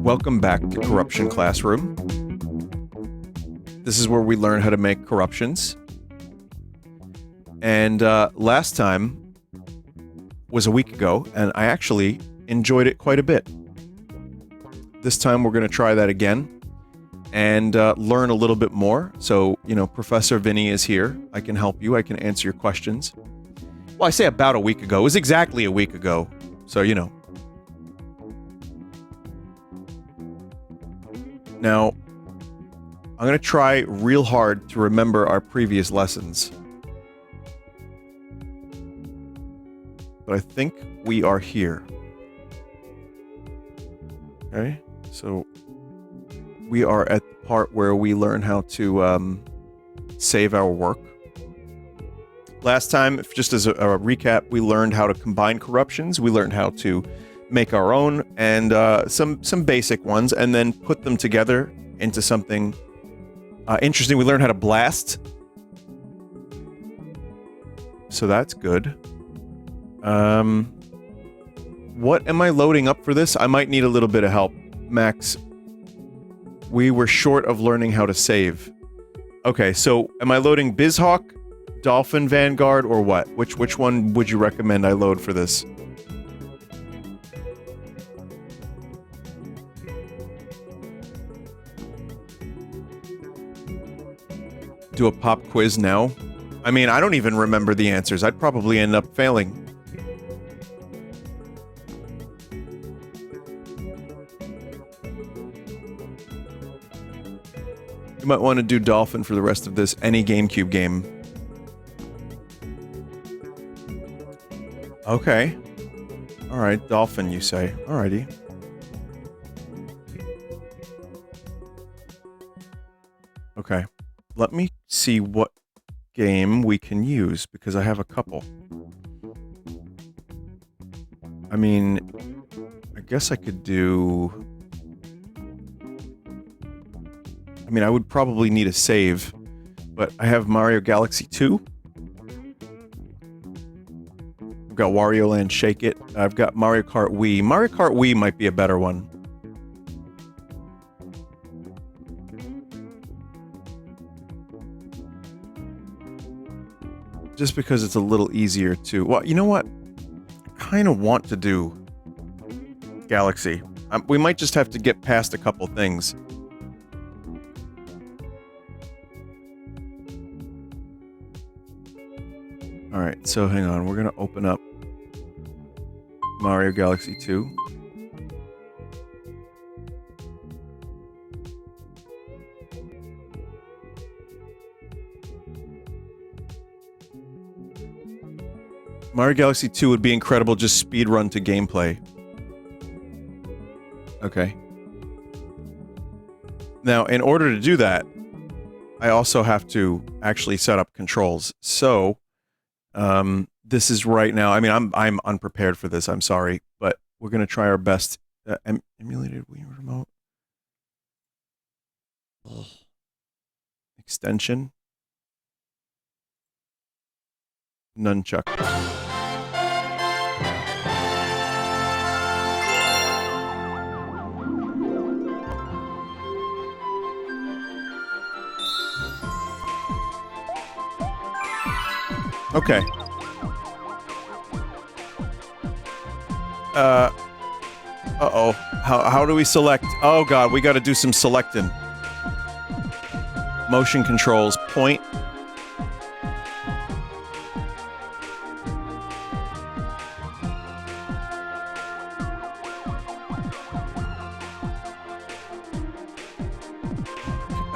Welcome back to Corruption Classroom. This is where we learn how to make corruptions. And last time was a week ago, and I actually enjoyed it quite a bit. This time we're going to try that again and learn a little bit more. So, you know, Professor Vinny is here. I can help you. I can answer your questions. Well, I say about a week ago. It was exactly a week ago. So, you know. Now, I'm going to try real hard to remember our previous lessons. But I think we are here. Okay, so we are at the part where we learn how to save our work. Last time, just as a recap, we learned how to combine corruptions. We learned how to make our own and some basic ones, and then put them together into something interesting. We learned how to blast. So that's good. What am I loading up for this? I might need a little bit of help. Max, we were short of learning how to save. Okay, so am I loading BizHawk, Dolphin Vanguard, or what? Which one would you recommend I load for this? Do a pop quiz now? I mean, I don't even remember the answers. I'd probably end up failing. You might want to do Dolphin for the rest of this, any GameCube game. Okay. Alright, Dolphin, you say. Alrighty. Okay. Let me see what game we can use, because I have a couple. I mean, I guess I could do... I mean, I would probably need a save, but I have Mario Galaxy 2. I've got Wario Land Shake It. I've got Mario Kart Wii. Mario Kart Wii might be a better one. Just because it's a little easier to... Well, you know what? I kind of want to do Galaxy. We might just have to get past a couple things. Alright, so hang on. We're going to open up Mario Galaxy 2. Mario Galaxy 2 would be incredible, just speedrun to gameplay. Okay. Now, in order to do that, I also have to actually set up controls. So, this is right now. I mean, I'm unprepared for this. I'm sorry, but we're gonna try our best. Emulated Wii Remote. Ugh. Extension. Nunchuck. Okay. Uh-oh. How do we select? Oh god, we gotta do some selecting. Motion controls. Point.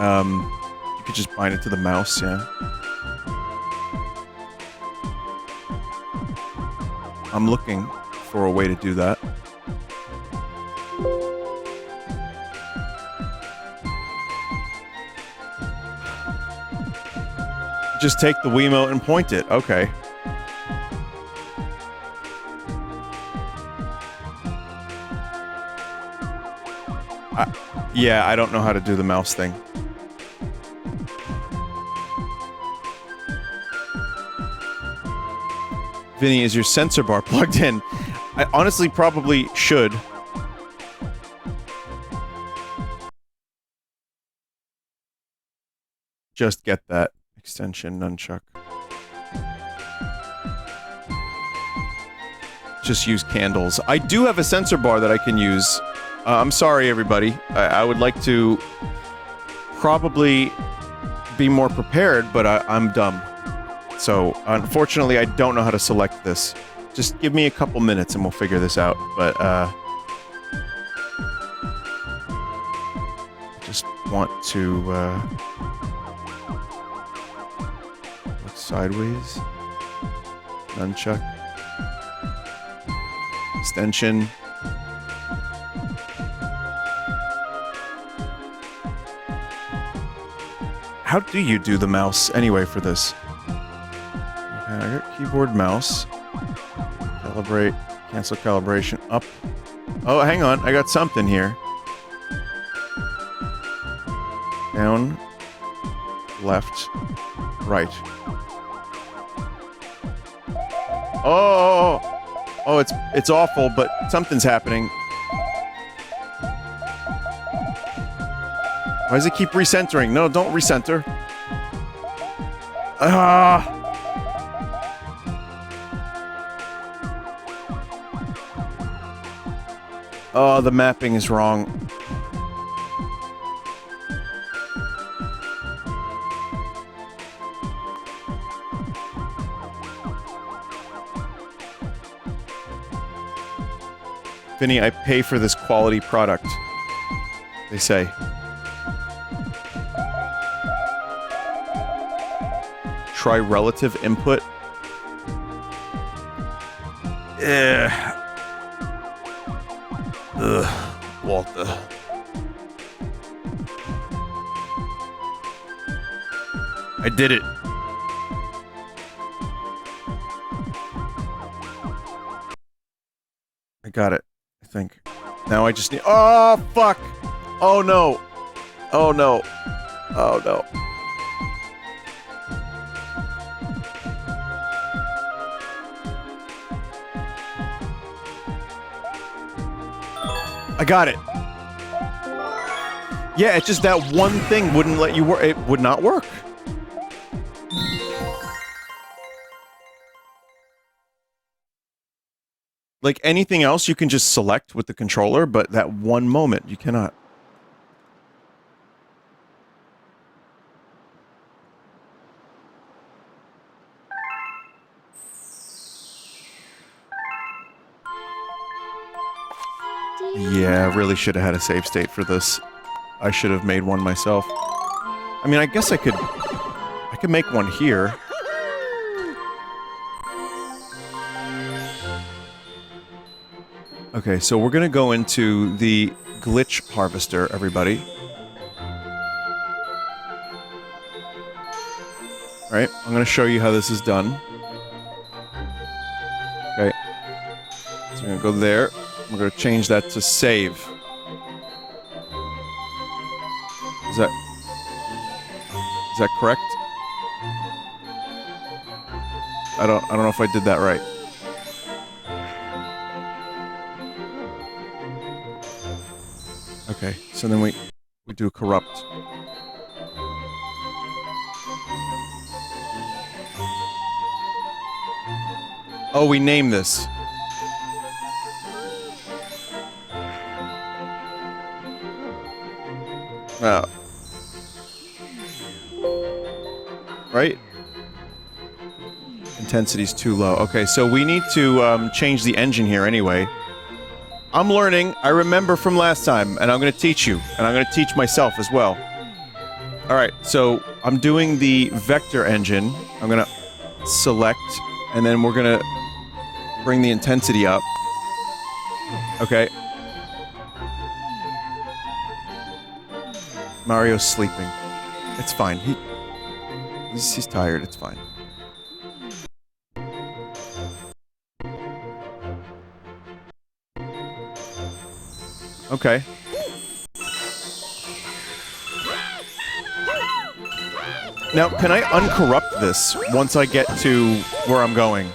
You could just bind it to the mouse, yeah. I'm looking for a way to do that. Just take the Wiimote and point it. Okay. Yeah, I don't know how to do the mouse thing. Vinny, is your sensor bar plugged in? I honestly probably should. just get that extension nunchuck. Just use candles. I do have a sensor bar that I can use. I'm sorry, everybody. I would like to probably be more prepared, but I'm dumb. So, unfortunately, I don't know how to select this. Just give me a couple minutes and we'll figure this out, but, just want to, look sideways. Nunchuck. Extension. How do you do the mouse, anyway, for this? Okay, I got keyboard, mouse. Calibrate. Cancel calibration. Up. Oh, hang on. I got something here. Down. Left. Right. Oh! Oh, it's awful, but something's happening. Why does it keep recentering? No, don't recenter. Ah! Oh, the mapping is wrong. Vinny, I pay for this quality product. They say. Try relative input. Ugh. Walter. I did it. I got it. I think. Now I just need— oh, fuck! Oh, no! Oh, no. Oh, no. I got it. Yeah, it's just that one thing wouldn't let you work. It would not work. Like anything else, you can just select with the controller, but that one moment, you cannot. Yeah, I really should have had a save state for this. I should have made one myself. I mean, I guess I could make one here. Okay, so we're gonna go into the glitch harvester, everybody. Alright, I'm gonna show you how this is done. Okay. So we're gonna go there. We're gonna change that to save. Is that correct? I don't know if I did that right. Okay, so then we do corrupt. Oh, we name this. Right? Intensity's too low. Okay, so we need to change the engine here anyway. I'm learning. I remember from last time, and I'm going to teach you, and I'm going to teach myself as well. Alright, so I'm doing the vector engine. I'm going to select, and then we're going to bring the intensity up. Okay. Mario's sleeping. It's fine. He's tired. It's fine. Okay. Now, can I uncorrupt this once I get to where I'm going?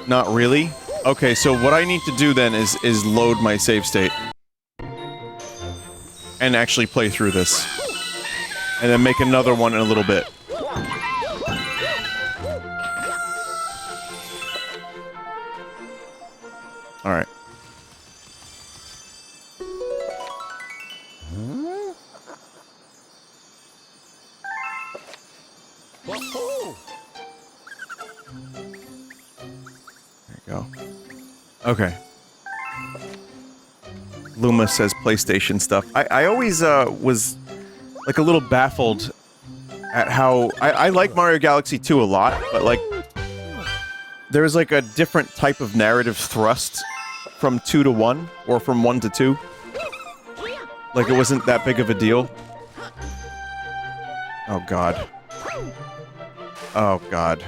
Not really? Okay, so what I need to do then is load my save state. And actually play through this. And then make another one in a little bit. Alright. There you go. Okay. Luma says PlayStation stuff. I always was like a little baffled at how I like Mario Galaxy 2 a lot, but like there's like a different type of narrative thrust from 2 to 1 or from 1 to 2. Like it wasn't that big of a deal. Oh god. Oh god.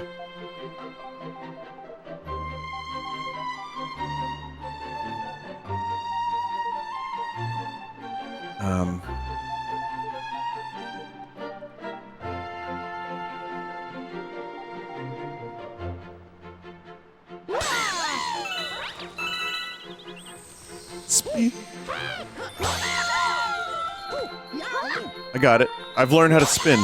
Speed. I got it. I've learned how to spin.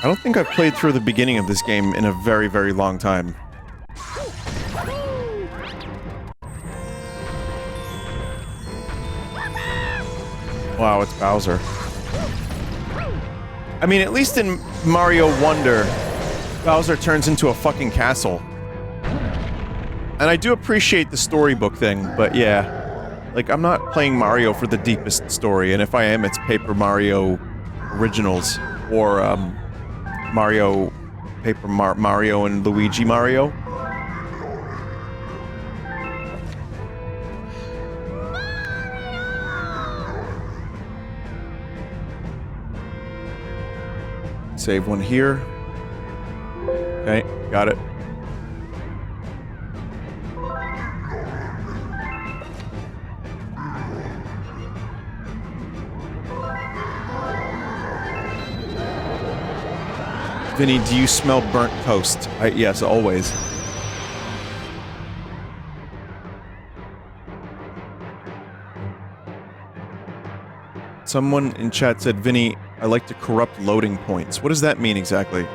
I don't think I've played through the beginning of this game in a very, very long time. Wow, it's Bowser. I mean, at least in Mario Wonder, Bowser turns into a fucking castle. And I do appreciate the storybook thing, but yeah. Like, I'm not playing Mario for the deepest story, and if I am, it's Paper Mario Originals, or, Mario and Luigi Mario. Save one here. Okay, got it. Vinny, do you smell burnt toast? Yes, always. Someone in chat said, Vinny, I like to corrupt loading points. What does that mean exactly?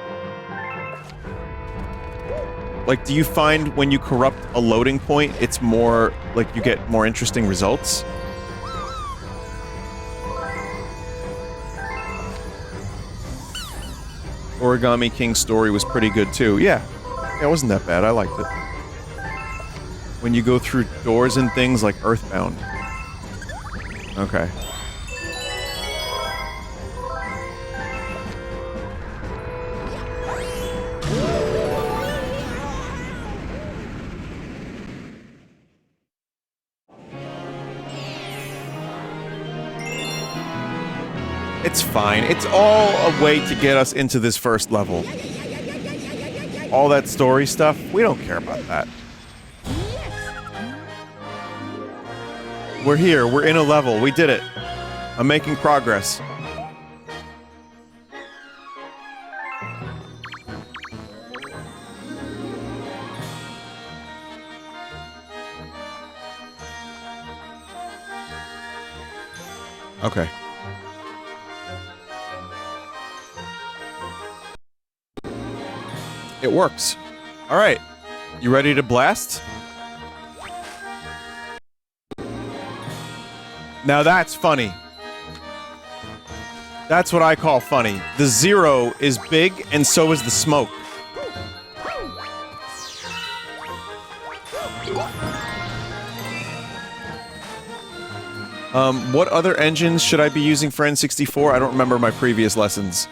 Like, do you find when you corrupt a loading point, it's more, like, you get more interesting results? Origami King's story was pretty good too. Yeah, it wasn't that bad. I liked it. When you go through doors and things like Earthbound. Okay. It's fine. It's all a way to get us into this first level. All that story stuff, we don't care about that. We're here. We're in a level. We did it. I'm making progress. Okay. It works. Alright. You ready to blast? Now that's funny. That's what I call funny. The zero is big, and so is the smoke. What other engines should I be using for N64? I don't remember my previous lessons.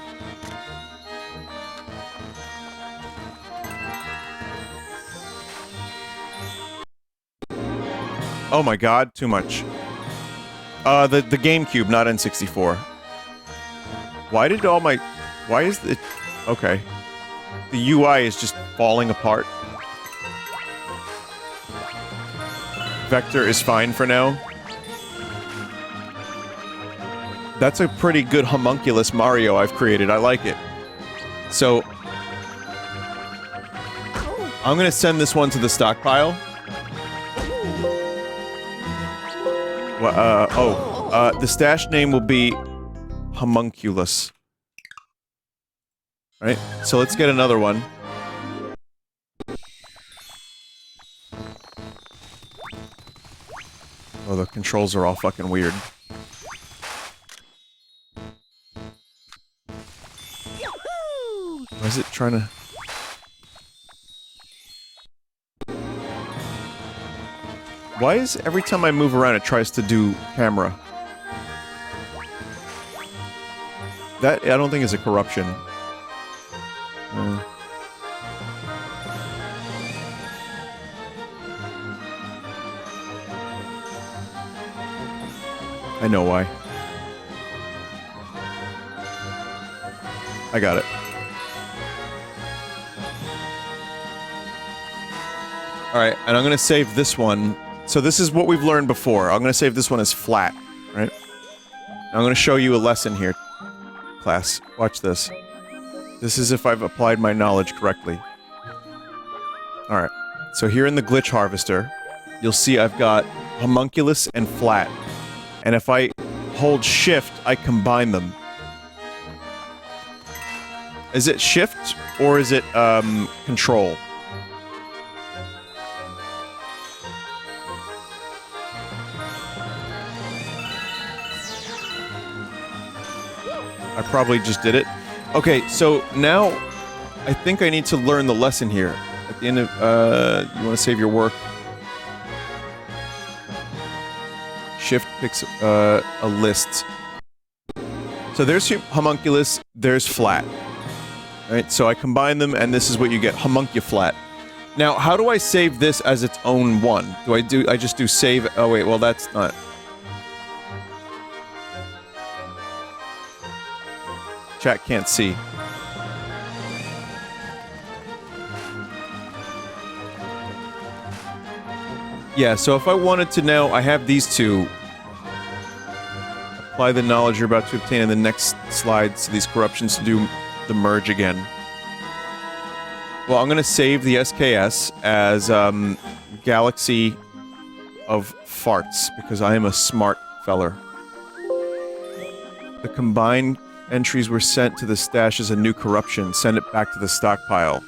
Oh my god, too much. The GameCube, not N64. Why did all my... Why is it... Okay. The UI is just falling apart. Vector is fine for now. That's a pretty good homunculus Mario I've created. I like it. So, I'm gonna send this one to the stockpile. The stash name will be homunculus. Right? So let's get another one. Oh, the controls are all fucking weird. Why is it trying to... Why is every time I move around it tries to do camera? That, I don't think is a corruption. I know why. I got it. Alright, and I'm gonna save this one. So this is what we've learned before. I'm gonna save this one as flat, right? And I'm gonna show you a lesson here, class. Watch this. This is if I've applied my knowledge correctly. Alright, so here in the glitch harvester, you'll see I've got homunculus and flat. And if I hold shift, I combine them. Is it shift, or is it, control? I probably just did it. Okay, so now I think I need to learn the lesson here. At the end of, you want to save your work. Shift picks a list. So there's homunculus, there's flat. Right, so I combine them and this is what you get, homuncuflat. Now, how do I save this as its own one? I just do save, oh wait, well that's not... Chat can't see. Yeah, so if I wanted to know, I have these two. Apply the knowledge you're about to obtain in the next slide to these corruptions to do the merge again. Well, I'm gonna save the SKS as, Galaxy of Farts, because I am a smart feller. The combined entries were sent to the stash as a new corruption. Send it back to the stockpile.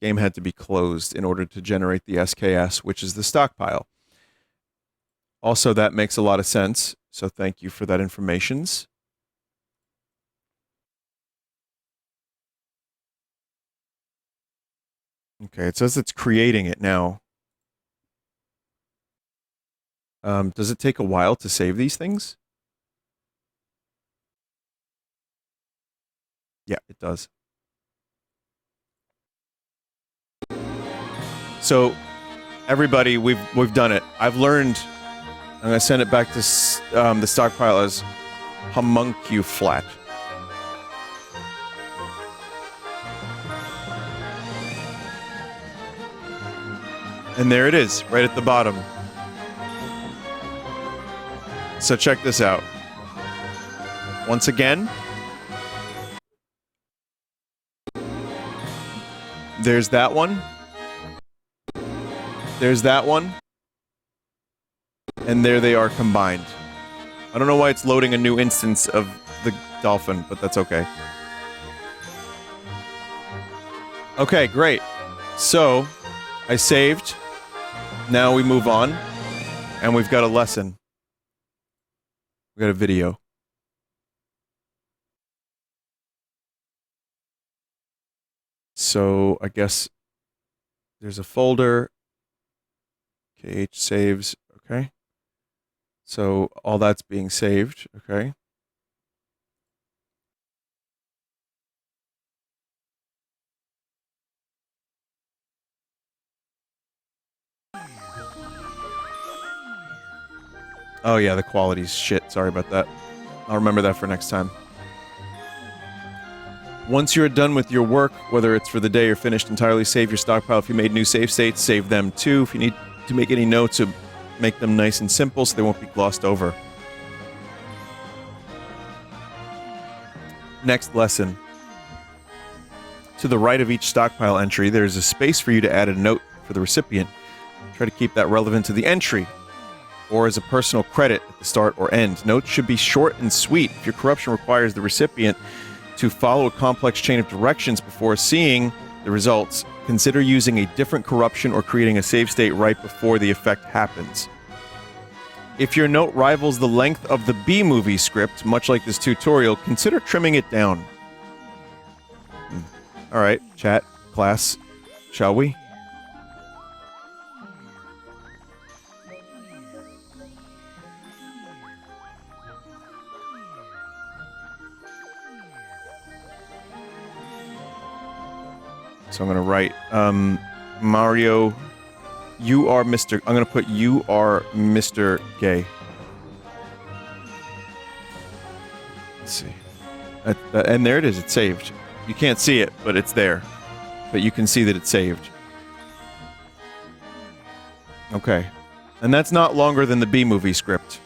Game had to be closed in order to generate the SKS, which is the stockpile. Also, that makes a lot of sense, so thank you for that information. Okay, it says it's creating it now. Does it take a while to save these things? Yeah, it does. So, everybody, we've done it. I've learned. I'm gonna send it back to the stockpile as homuncuflat. And there it is, right at the bottom. So check this out. Once again, there's that one. There's that one. And there they are combined. I don't know why it's loading a new instance of the dolphin, but that's okay. Okay, great. So, I saved. Now we move on. And we've got a lesson. We got a video. So, I guess there's a folder. KH saves. Okay. So, all that's being saved. Okay. Oh yeah, the quality's shit. Sorry about that. I'll remember that for next time. Once you're done with your work, whether it's for the day or finished entirely, save your stockpile. If you made new save states, save them too. If you need to make any notes make them nice and simple so they won't be glossed over. Next lesson. To the right of each stockpile entry, there is a space for you to add a note for the recipient. Try to keep that relevant to the entry, or as a personal credit at the start or end. Notes should be short and sweet. If your corruption requires the recipient to follow a complex chain of directions before seeing the results, consider using a different corruption or creating a save state right before the effect happens. If your note rivals the length of the B-movie script, much like this tutorial, consider trimming it down. Alright, chat, class, shall we? So I'm gonna write, Mario, you are Mr. I'm gonna put you are Mr. Gay. Let's see. And there it is, it's saved. You can't see it, but it's there. But you can see that it's saved. Okay. And that's not longer than the B-movie script.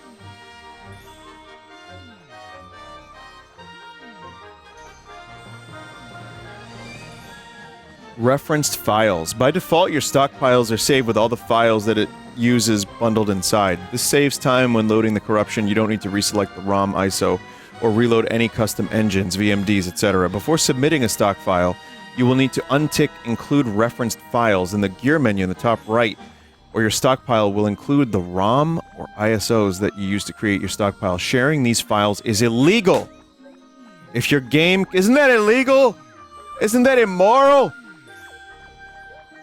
Referenced files. By default, your stockpiles are saved with all the files that it uses bundled inside. This saves time when loading the corruption. You don't need to reselect the ROM, ISO, or reload any custom engines, VMDs, etc. Before submitting a stock file, you will need to untick Include Referenced Files in the gear menu in the top right, or your stockpile will include the ROM or ISOs that you use to create your stockpile. Sharing these files is illegal! If your game... Isn't that illegal? Isn't that immoral?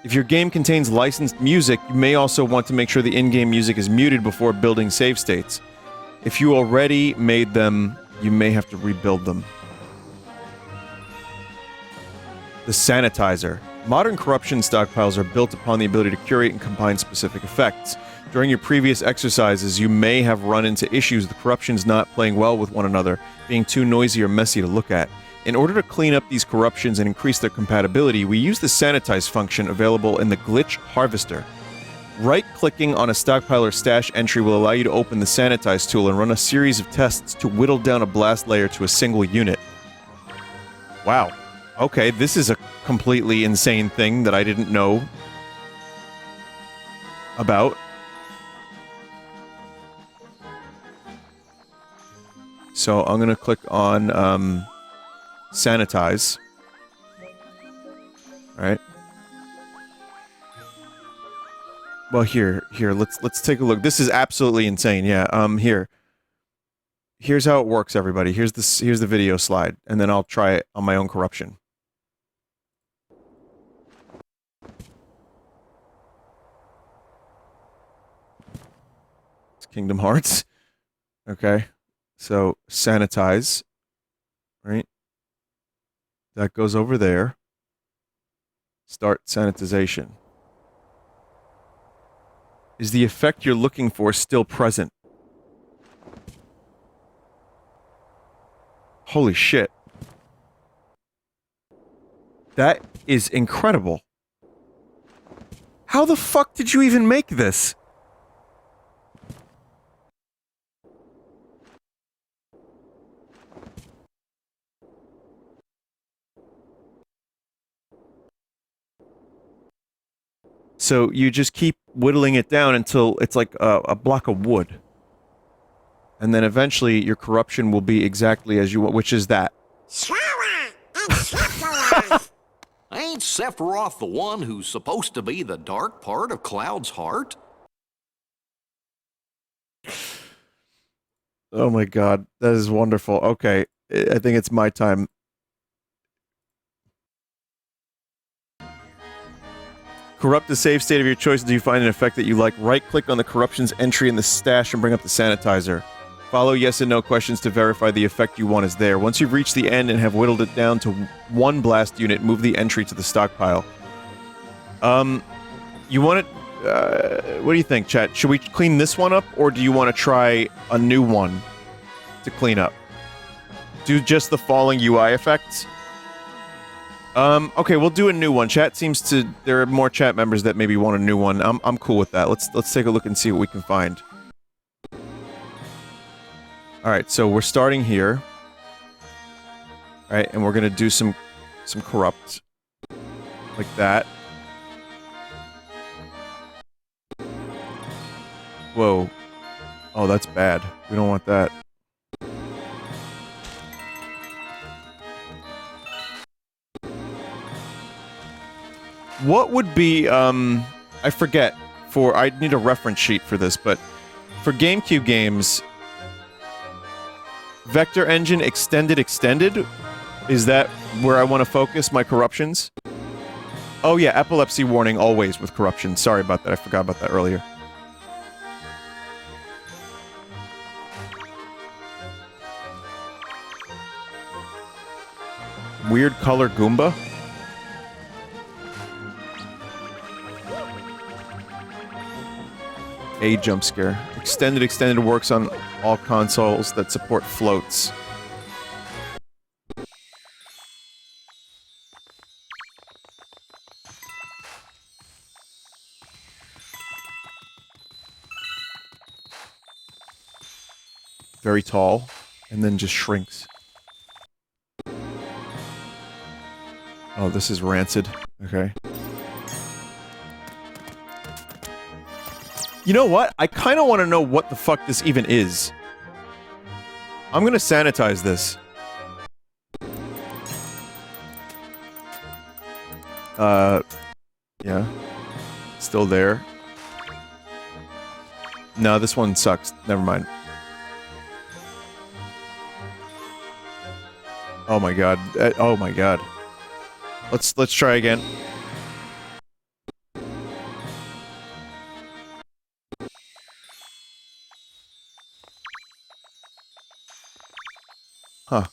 If your game contains licensed music, you may also want to make sure the in-game music is muted before building save states. If you already made them, you may have to rebuild them. The Sanitizer. Modern corruption stockpiles are built upon the ability to curate and combine specific effects. During your previous exercises, you may have run into issues with corruptions not playing well with one another, being too noisy or messy to look at. In order to clean up these corruptions and increase their compatibility, we use the Sanitize function available in the Glitch Harvester. Right-clicking on a stockpile or stash entry will allow you to open the Sanitize tool and run a series of tests to whittle down a blast layer to a single unit. Wow. Okay, this is a completely insane thing that I didn't know about. So I'm gonna click on, Sanitize. Alright. Well, here, let's take a look. This is absolutely insane, yeah. Here's how it works, everybody. Here's the video slide, and then I'll try it on my own corruption. It's Kingdom Hearts. Okay. So, Sanitize. Right? That goes over there. Start sanitization. Is the effect you're looking for still present? Holy shit. That is incredible. How the fuck did you even make this? So you just keep whittling it down until it's like a block of wood. And then eventually your corruption will be exactly as you want, which is that. Ain't Sephiroth the one who's supposed to be the dark part of Cloud's heart? Oh my god, that is wonderful. Okay, I think it's my time. Corrupt the save state of your choice until you find an effect that you like. Right-click on the corruptions entry in the stash and bring up the sanitizer. Follow yes and no questions to verify the effect you want is there. Once you've reached the end and have whittled it down to one blast unit, move the entry to the stockpile. You want it... what do you think, chat? Should we clean this one up, or do you want to try a new one to clean up? Do just the falling UI effects? Okay, we'll do a new one. Chat seems to... There are more chat members that maybe want a new one. I'm cool with that. Let's take a look and see what we can find. Alright, so we're starting here. Alright, and we're gonna do some corrupt. Like that. Whoa. Oh, that's bad. We don't want that. What would be, I forget, I need a reference sheet for this, but for GameCube games, Vector Engine Extended, is that where I want to focus my corruptions? Oh yeah, epilepsy warning always with corruption. Sorry about that, I forgot about that earlier. Weird color Goomba? A jump scare. Extended works on all consoles that support floats. Very tall, and then just shrinks. Oh, this is rancid. Okay. You know what? I kind of want to know what the fuck this even is. I'm gonna sanitize this. Yeah. Still there. No, this one sucks. Never mind. Oh my god. Oh my god. Let's try again. Huh.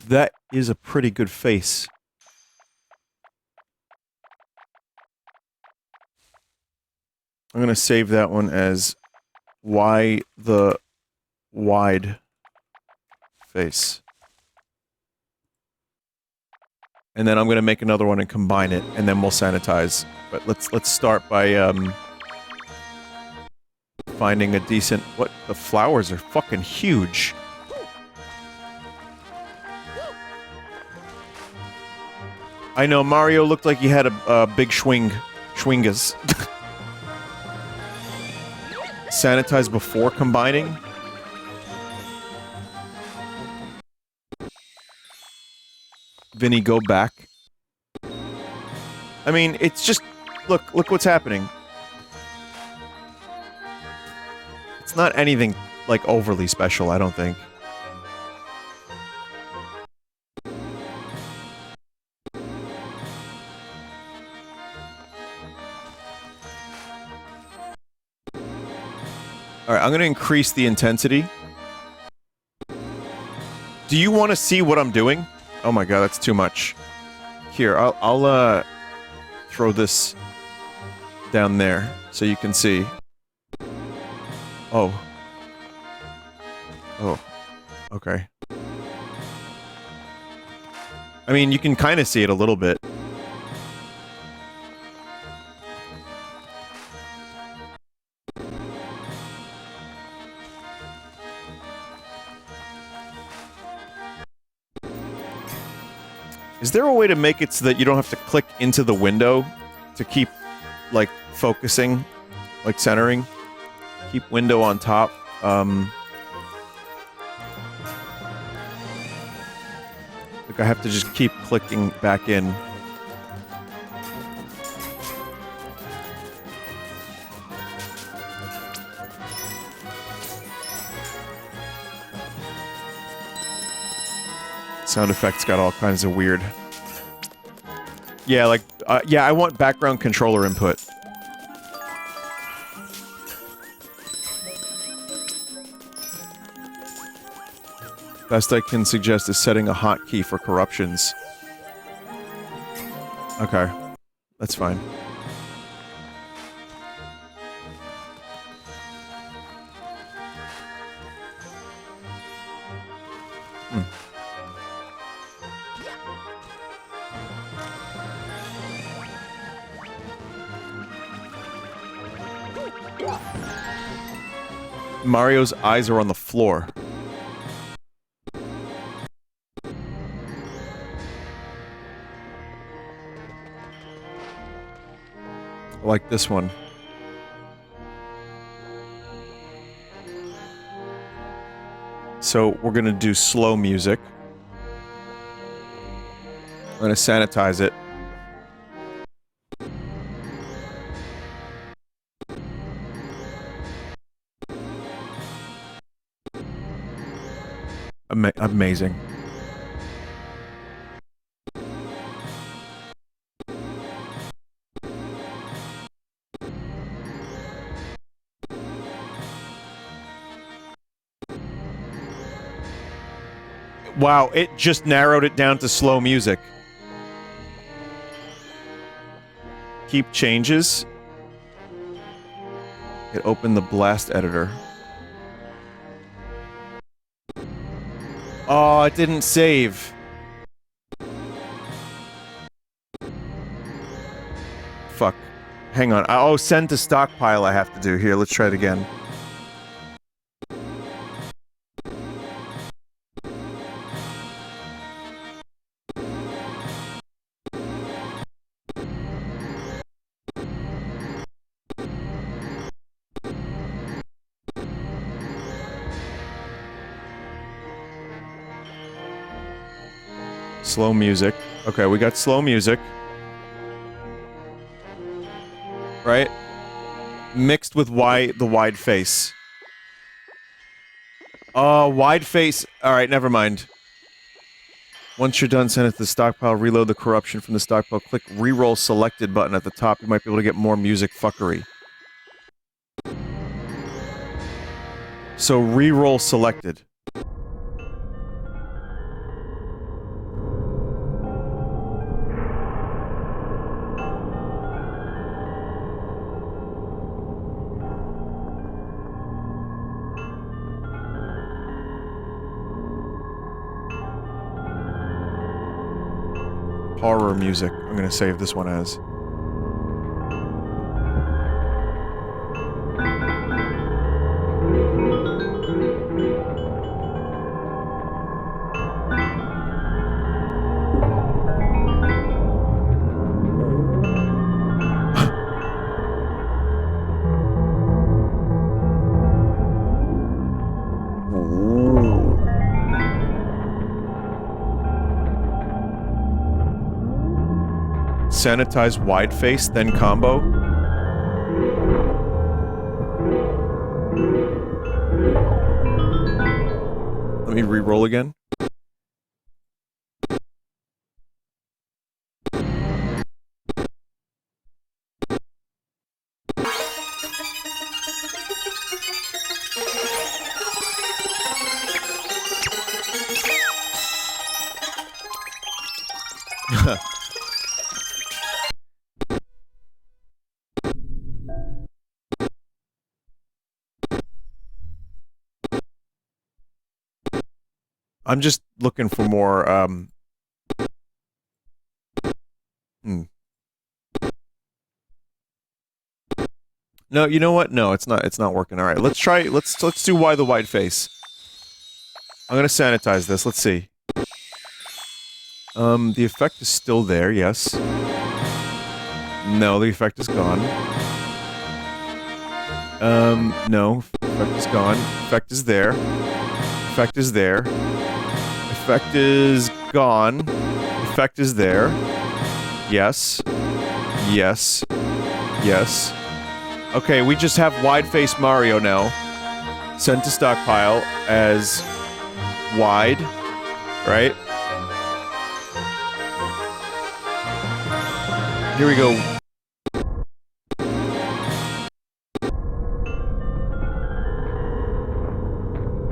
That is a pretty good face. I'm gonna save that one as why the wide face. And then I'm gonna make another one and combine it, and then we'll sanitize. But let's start by finding a decent... What? The flowers are fucking huge. I know, Mario looked like he had a big schwingas. Sanitize before combining? Vinny, go back. I mean, it's just... Look what's happening. It's not anything, like, overly special, I don't think. Alright, I'm gonna increase the intensity. Do you want to see what I'm doing? Oh my god, that's too much. Here, I'll throw this down there, so you can see. Oh. Oh. Okay. I mean, you can kind of see it a little bit. Is there a way to make it so that you don't have to click into the window to keep, like, focusing, like centering? Keep window on top. Like, I have to just keep clicking back in. Sound effects got all kinds of weird. Yeah, like, yeah, I want background controller input. Best I can suggest is setting a hotkey for corruptions. Okay. That's fine. Mario's eyes are on the floor. I like this one. So we're gonna do slow music. I'm gonna sanitize it. Amazing. Wow, it just narrowed it down to slow music. Keep changes. It opened the blast editor. Oh, it didn't save. Fuck. Hang on. Oh, send to stockpile I have to do. Here, let's try it again. Slow music. Okay, we got slow music. Right? Mixed with the wide face. Oh, wide face. Alright, never mind. Once you're done, send it to the stockpile, reload the corruption from the stockpile, click reroll selected button at the top, you might be able to get more music fuckery. So reroll selected. Horror music. I'm gonna save this one as. Sanitize wide face, then combo. Let me re-roll again. I'm just looking for more, No, you know what? No, it's not working. Alright, let's do why the wide face. I'm gonna sanitize this, let's see. The effect is still there, yes. No, the effect is gone. No, effect is gone. Effect is there. Effect is there. Effect is gone. Effect is there. Yes. Yes. Yes. Okay, we just have wide face Mario now. Sent to stockpile as wide, right? Here we go.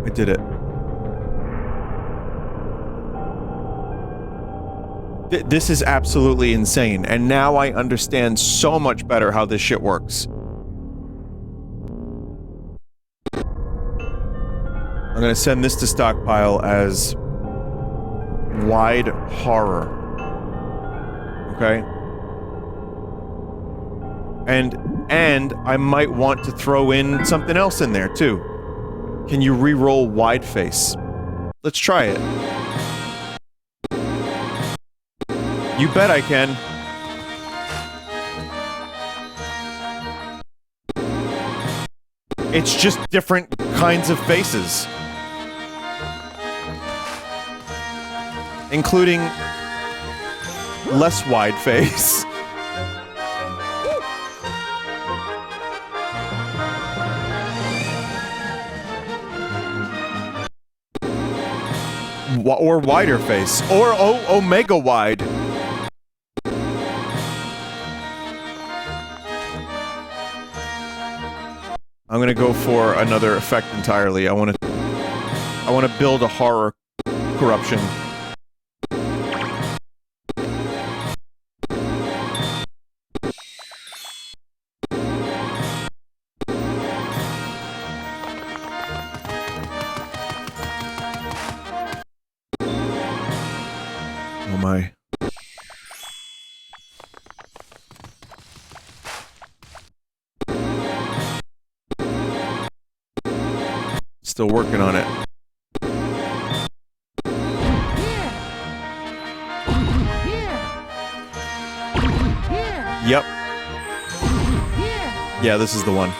I did it. This is absolutely insane, and now I understand so much better how this shit works. I'm gonna send this to stockpile as wide horror. Okay? And I might want to throw in something else in there, too. Can you re-roll wide face? Let's try it. You bet I can. It's just different kinds of faces. Including less wide face. Or wider face. Or omega wide. I'm gonna go for another effect entirely. I wanna build a horror corruption. Oh my. Still working on it. Yep. Yeah, this is the one.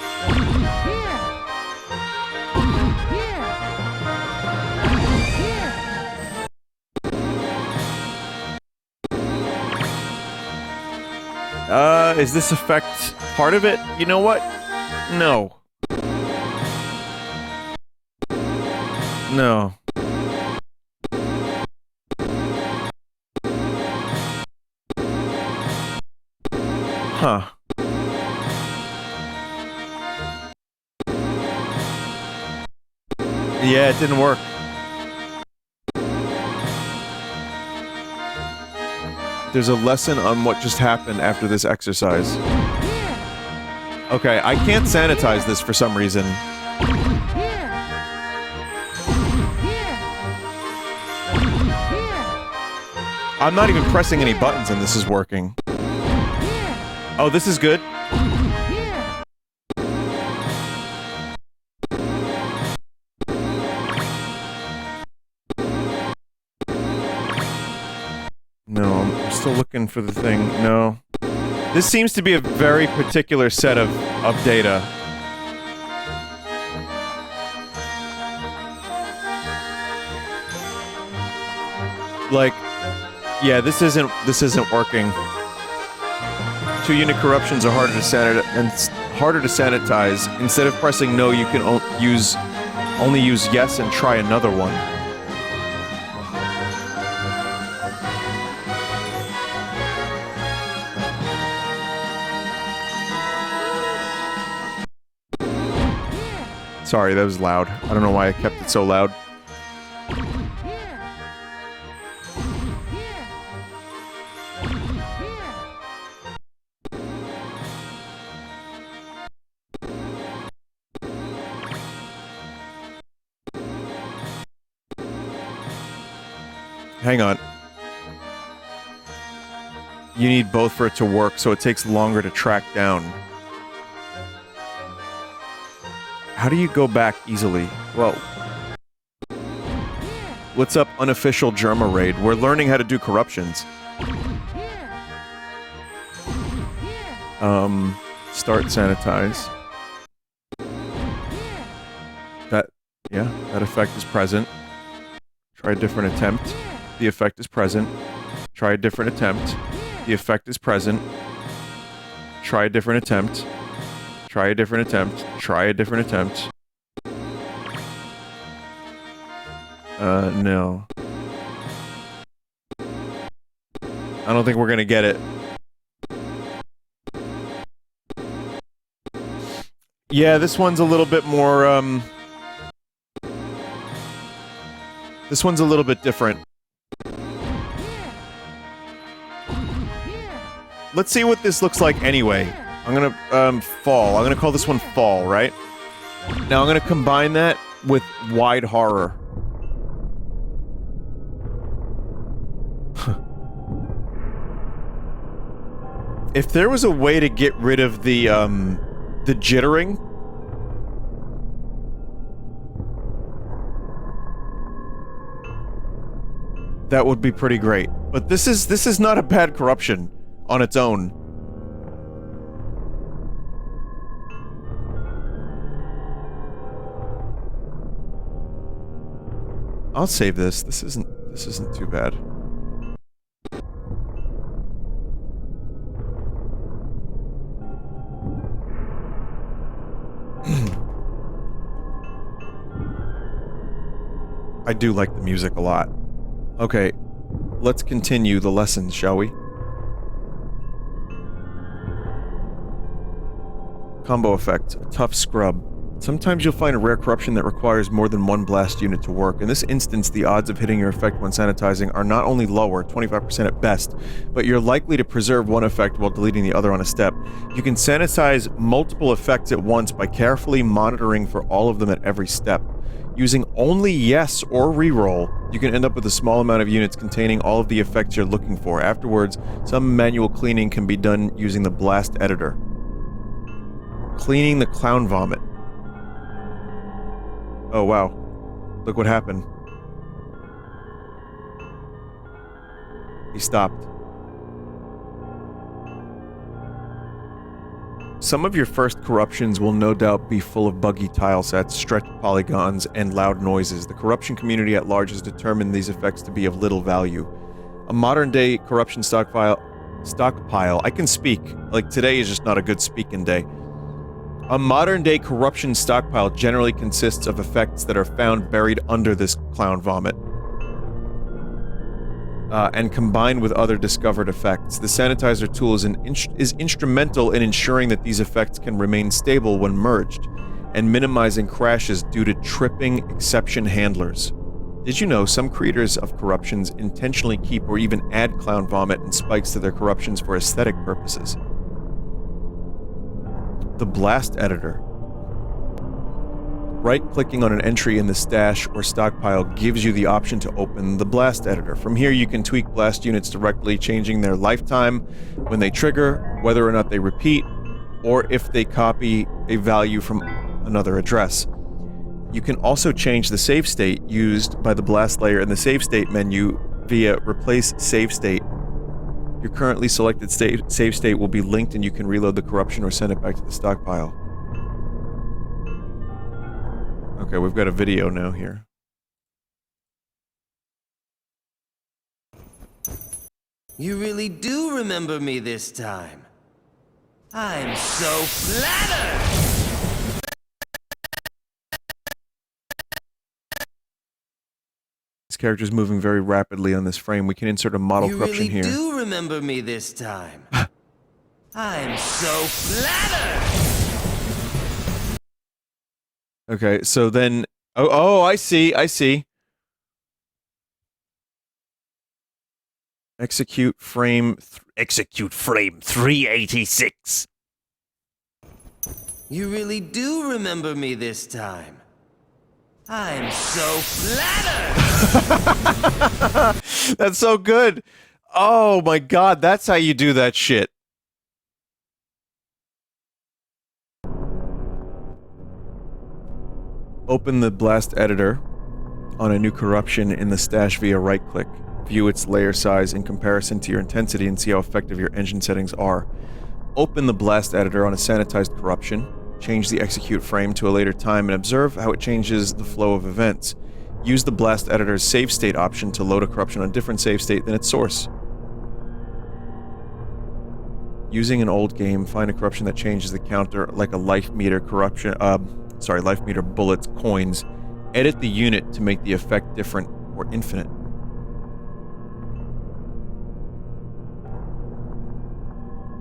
Is this effect part of it? You know what? No. No. Huh. Yeah, it didn't work. There's a lesson on what just happened after this exercise. Okay, I can't sanitize this for some reason. I'm not even pressing any buttons and this is working. Oh, this is good. No, I'm still looking for the thing. No. This seems to be a very particular set of data. Like, yeah, this isn't working. 2-unit corruptions are harder to sanitize. Instead of pressing no, you can only use yes and try another one. Sorry, that was loud. I don't know why I kept it so loud. Hang on. You need both for it to work, so it takes longer to track down. How do you go back easily? Well... What's up, unofficial Germa raid? We're learning how to do corruptions. Start sanitize. That effect is present. Try a different attempt. The effect is present. Try a different attempt. The effect is present. Try a different attempt. Try a different attempt. Try a different attempt. No. I don't think we're gonna get it. Yeah, this one's a little bit more, this one's a little bit different. Let's see what this looks like anyway. I'm gonna, fall. I'm gonna call this one fall, right? Now I'm gonna combine that with wide horror. If there was a way to get rid of the jittering... that would be pretty great. But this is not a bad corruption on its own. I'll save this. This isn't too bad. I do like the music a lot. Okay, let's continue the lessons, shall we? Combo effect, a tough scrub. Sometimes you'll find a rare corruption that requires more than one blast unit to work. In this instance, the odds of hitting your effect when sanitizing are not only lower, 25% at best, but you're likely to preserve one effect while deleting the other on a step. You can sanitize multiple effects at once by carefully monitoring for all of them at every step. Using only yes or reroll, you can end up with a small amount of units containing all of the effects you're looking for. Afterwards, some manual cleaning can be done using the blast editor. Cleaning the clown vomit. Oh wow. Look what happened. He stopped. Some of your first corruptions will no doubt be full of buggy tile sets, stretched polygons, and loud noises. The corruption community at large has determined these effects to be of little value. A modern-day corruption stockpile... I can speak. Like, today is just not a good speaking day. A modern-day corruption stockpile generally consists of effects that are found buried under this clown vomit. And combined with other discovered effects. The sanitizer tool is instrumental in ensuring that these effects can remain stable when merged, and minimizing crashes due to tripping exception handlers. Did you know some creators of corruptions intentionally keep or even add clown vomit and spikes to their corruptions for aesthetic purposes? The blast editor. Right-clicking on an entry in the stash or stockpile gives you the option to open the blast editor. From here you can tweak blast units directly, changing their lifetime, when they trigger, whether or not they repeat, or if they copy a value from another address. You can also change the save state used by the blast layer in the save state menu via replace save state. Your currently selected save state will be linked and you can reload the corruption or send it back to the stockpile. Okay, we've got a video now here. You really do remember me this time. I'm so flattered! This character's moving very rapidly on this frame. We can insert a model corruption here. You really do remember me this time. I'm so flattered! Okay, so then... Oh, I see. Execute frame 386. You really do remember me this time. I'm so flattered! That's so good. Oh my god, that's how you do that shit. Open the blast editor on a new corruption in the stash via right-click. View its layer size in comparison to your intensity and see how effective your engine settings are. Open the blast editor on a sanitized corruption. Change the execute frame to a later time and observe how it changes the flow of events. Use the blast editor's save state option to load a corruption on a different save state than its source. Using an old game, find a corruption that changes the counter like a life meter corruption, life meter bullets, coins. Edit the unit to make the effect different or infinite.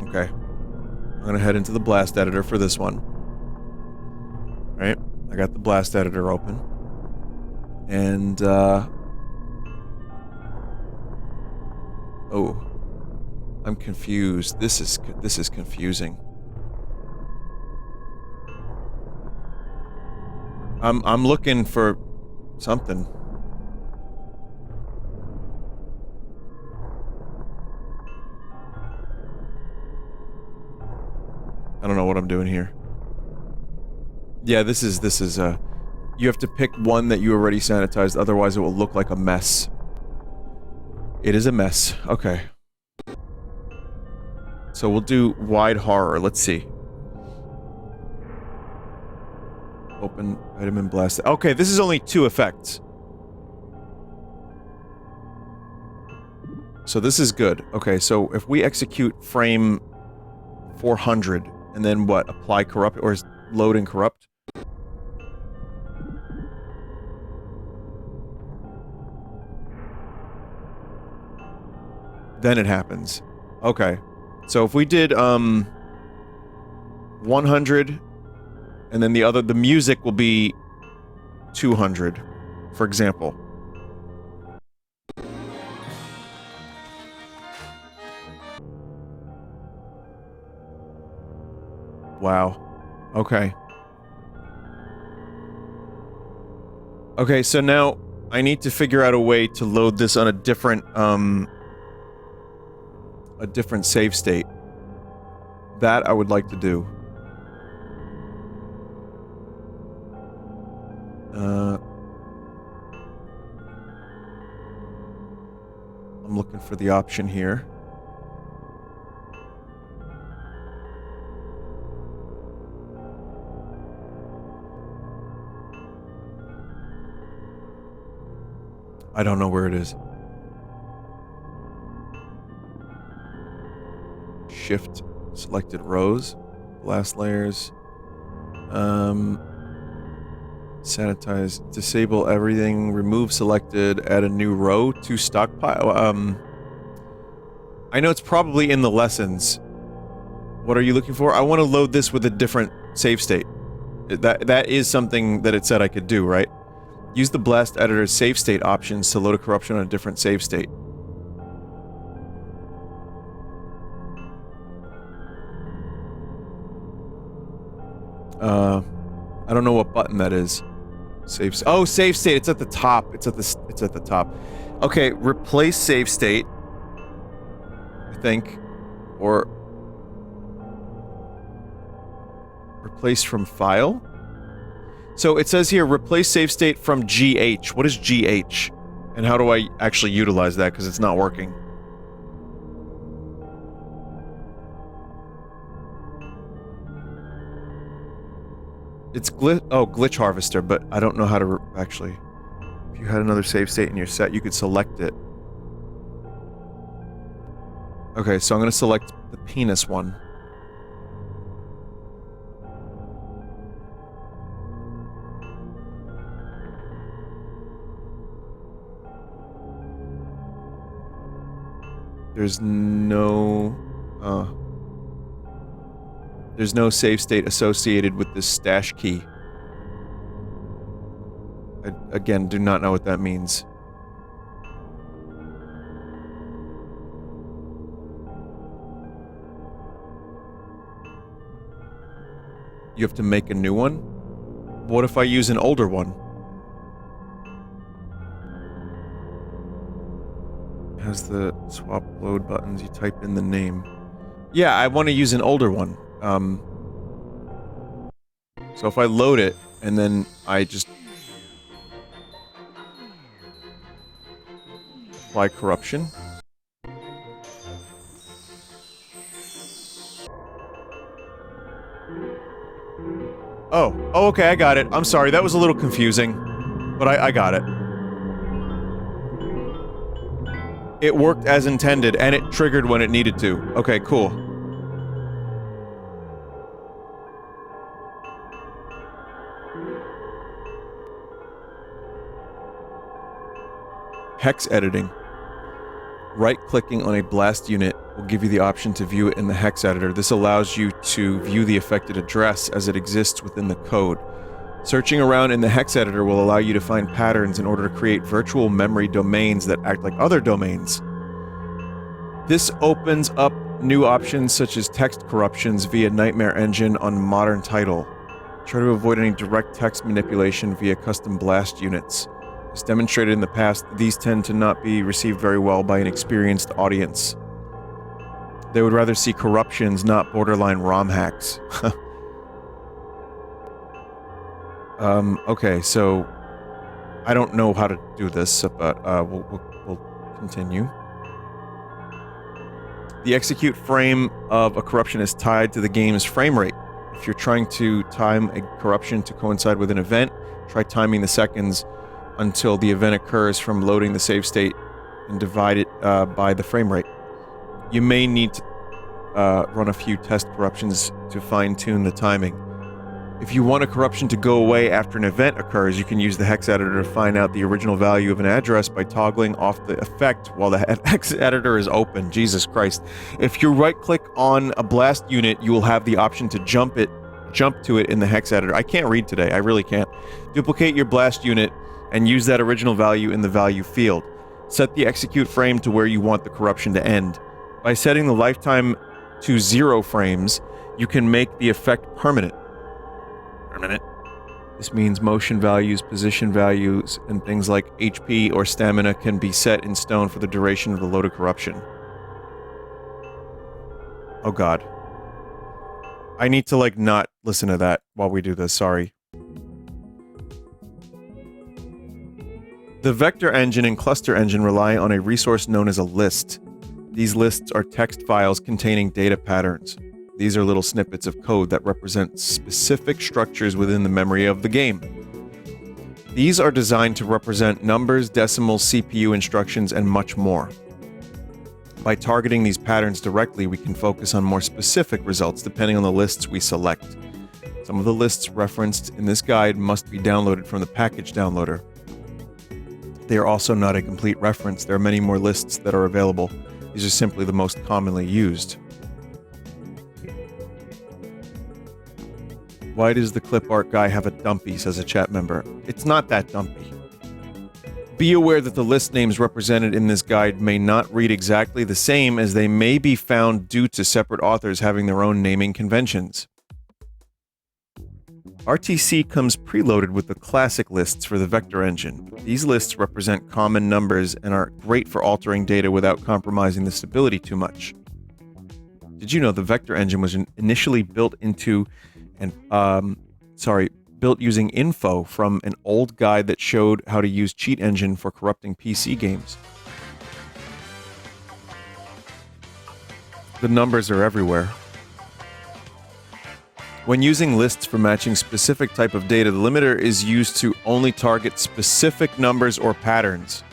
Okay. I'm gonna head into the blast editor for this one. Alright, I got the blast editor open. And, oh. I'm confused. This is confusing. I'm looking for something. I'm doing here. Yeah, this is, you have to pick one that you already sanitized, otherwise it will look like a mess. It is a mess. Okay. So we'll do wide horror. Let's see. Open item and blast. Okay, this is only 2 effects. So this is good. Okay, so if we execute frame 400 and then what? Apply corrupt or load and corrupt? Then it happens. Okay. So if we did 100 and then the music will be 200, for example. Wow. Okay. Okay, so now I need to figure out a way to load this on a different save state. That I would like to do. I'm looking for the option here. I don't know where it is. Shift selected rows, blast layers, sanitize, disable everything, remove selected, add a new row to stockpile. I know it's probably in the lessons. What are you looking for? I want to load this with a different save state. That is something that it said I could do, right? Use the blast editor's save state options to load a corruption on a different save state. I don't know what button that is. Save. Oh, save state. It's at the top. It's at the top. Okay, replace save state. I think, or replace from file. So it says here, replace save state from GH. What is GH? And how do I actually utilize that? Because it's not working. It's glitch harvester, but I don't know how to actually... If you had another save state in your set, you could select it. Okay, so I'm gonna select the penis one. There's no save state associated with this stash key. I, again, do not know what that means. You have to make a new one? What if I use an older one? Has the swap load buttons, you type in the name. Yeah, I want to use an older one. So if I load it, and then I just apply corruption. Oh, okay, I got it. I'm sorry, that was a little confusing, but I got it. It worked as intended, and it triggered when it needed to. Okay, cool. Hex editing. Right-clicking on a blast unit will give you the option to view it in the hex editor. This allows you to view the affected address as it exists within the code. Searching around in the hex editor will allow you to find patterns in order to create virtual memory domains that act like other domains. This opens up new options such as text corruptions via Nightmare Engine on modern title. Try to avoid any direct text manipulation via custom blast units. As demonstrated in the past, these tend to not be received very well by an experienced audience. They would rather see corruptions, not borderline ROM hacks. Okay, so I don't know how to do this, but we'll continue. The execute frame of a corruption is tied to the game's frame rate. If you're trying to time a corruption to coincide with an event, try timing the seconds until the event occurs from loading the save state and divide it by the frame rate. You may need to run a few test corruptions to fine-tune the timing. If you want a corruption to go away after an event occurs, you can use the hex editor to find out the original value of an address by toggling off the effect while the hex editor is open. Jesus Christ. If you right-click on a blast unit, you will have the option to jump to it in the hex editor. I can't read today. I really can't. Duplicate your blast unit and use that original value in the value field. Set the execute frame to where you want the corruption to end. By setting the lifetime to 0 frames, you can make the effect permanent. This means motion values, position values, and things like HP or stamina can be set in stone for the duration of the loaded corruption. Oh god. I need to, like, not listen to that while we do this, sorry. The vector engine and cluster engine rely on a resource known as a list. These lists are text files containing data patterns. These are little snippets of code that represent specific structures within the memory of the game. These are designed to represent numbers, decimals, CPU instructions, and much more. By targeting these patterns directly, we can focus on more specific results depending on the lists we select. Some of the lists referenced in this guide must be downloaded from the package downloader. They are also not a complete reference. There are many more lists that are available. These are simply the most commonly used. Why does the clip art guy have a dumpy, says a chat member. It's not that dumpy. Be aware that the list names represented in this guide may not read exactly the same, as they may be found due to separate authors having their own naming conventions. RTC comes preloaded with the classic lists for the vector engine. These lists represent common numbers and are great for altering data without compromising the stability too much. Did you know the vector engine was initially built using info from an old guide that showed how to use cheat engine for corrupting PC games? The numbers are everywhere. When using lists for matching specific type of data, the limiter is used to only target specific numbers or patterns.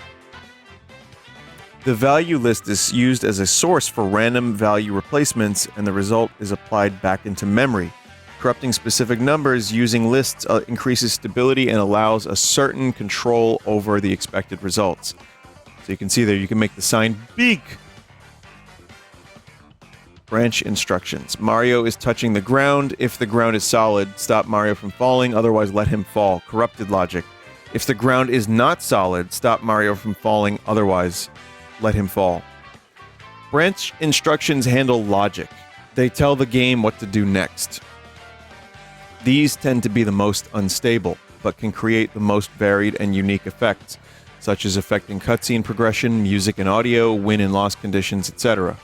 The value list is used as a source for random value replacements, and the result is applied back into memory. Corrupting specific numbers using lists increases stability and allows a certain control over the expected results. So you can see there, you can make the sign big. Branch instructions. Mario is touching the ground. If the ground is solid, stop Mario from falling, otherwise let him fall. Corrupted logic. If the ground is not solid, stop Mario from falling, otherwise let him fall. Branch instructions handle logic. They tell the game what to do next. These tend to be the most unstable, but can create the most varied and unique effects, such as affecting cutscene progression, music and audio, win and loss conditions, etc.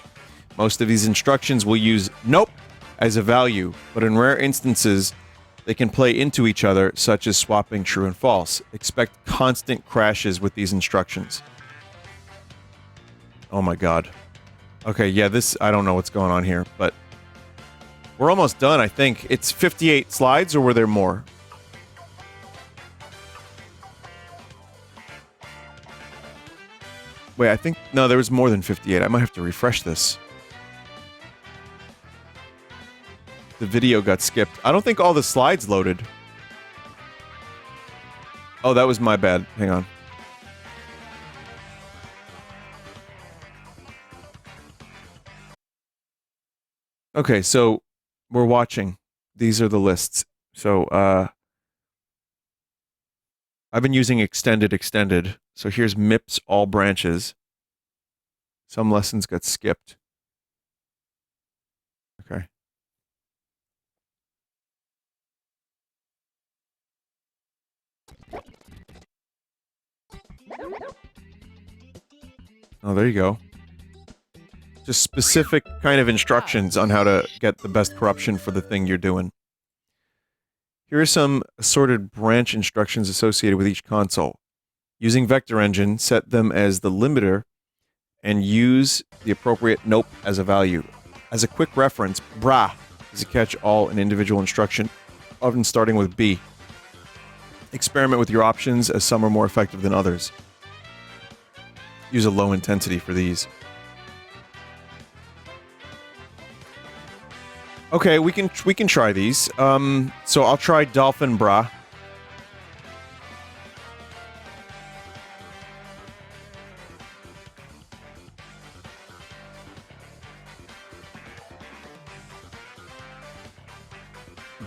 Most of these instructions will use nope as a value, but in rare instances, they can play into each other, such as swapping true and false. Expect constant crashes with these instructions. Oh my god. Okay, yeah, I don't know what's going on here, but we're almost done, I think. It's 58 slides, or were there more? Wait, I think... No, there was more than 58. I might have to refresh this. The video got skipped. I don't think all the slides loaded. Oh, that was my bad. Hang on. Okay, so we're watching. These are the lists. So, I've been using extended. So here's MIPS all branches. Some lessons got skipped. Okay. Oh, there you go. Just specific kind of instructions on how to get the best corruption for the thing you're doing. Here are some assorted branch instructions associated with each console. Using Vector Engine, set them as the limiter and use the appropriate nope as a value. As a quick reference, brah is a catch-all and individual instruction, often starting with B. Experiment with your options, as some are more effective than others. Use a low intensity for these. Okay, we can try these. So I'll try Dolphin Bra.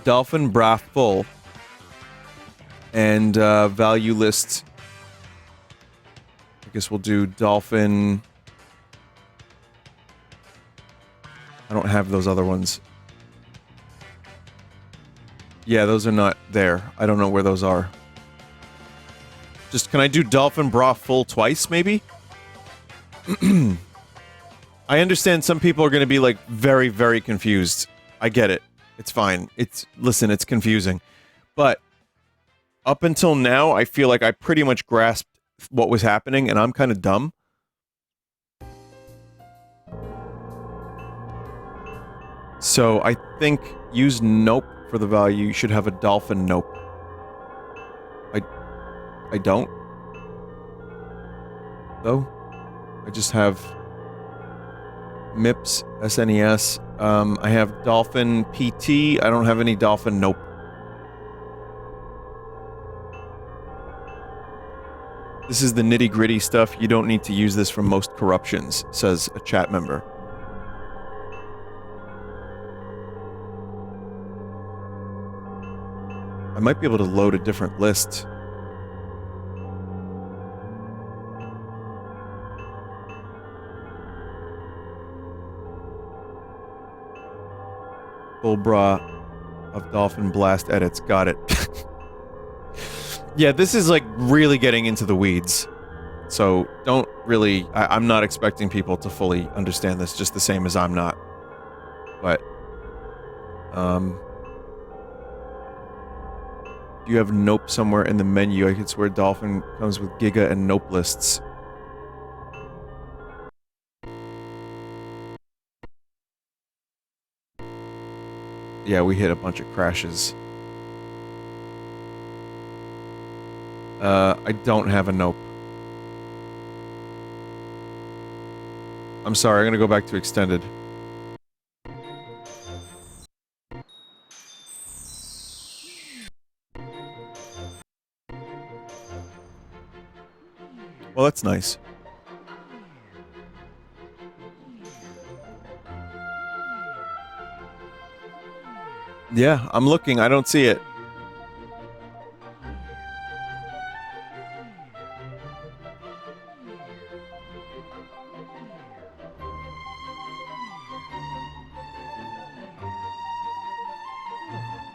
Dolphin Bra full. And value list. I guess we'll do Dolphin. I don't have those other ones. Yeah, those are not there. I don't know where those are. Just, can I do Dolphin Bra full twice, maybe? I understand some people are going to be, like, very, very confused. I get it. It's fine. Listen, it's confusing. But, up until now, I feel like I pretty much grasped what was happening, and I'm kind of dumb. So, I think use nope for the value. You should have a dolphin nope. I don't. Though. I just have MIPS, SNES. I have dolphin PT. I don't have any dolphin nope. This is the nitty-gritty stuff. You don't need to use this for most corruptions, says a chat member. I might be able to load a different list. Full bra of Dolphin Blast edits. Got it. Yeah, this is like really getting into the weeds. So don't really... I'm not expecting people to fully understand this, just the same as I'm not. But... you have nope somewhere in the menu. I could swear Dolphin comes with Giga and nope lists. Yeah, we hit a bunch of crashes. I don't have a nope. I'm sorry, I'm gonna go back to extended. Well, that's nice. Yeah, I'm looking. I don't see it.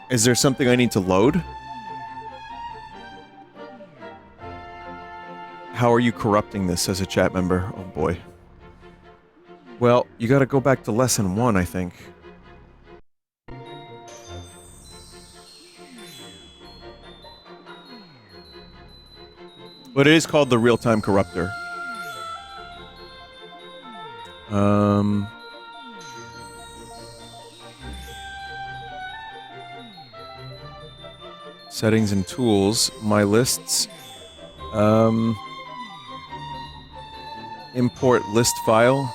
Is there something I need to load? How are you corrupting this, as a chat member? Oh boy. Well, you gotta go back to lesson 1, I think. But it is called the real-time corruptor. Settings and tools, my lists. Import list file.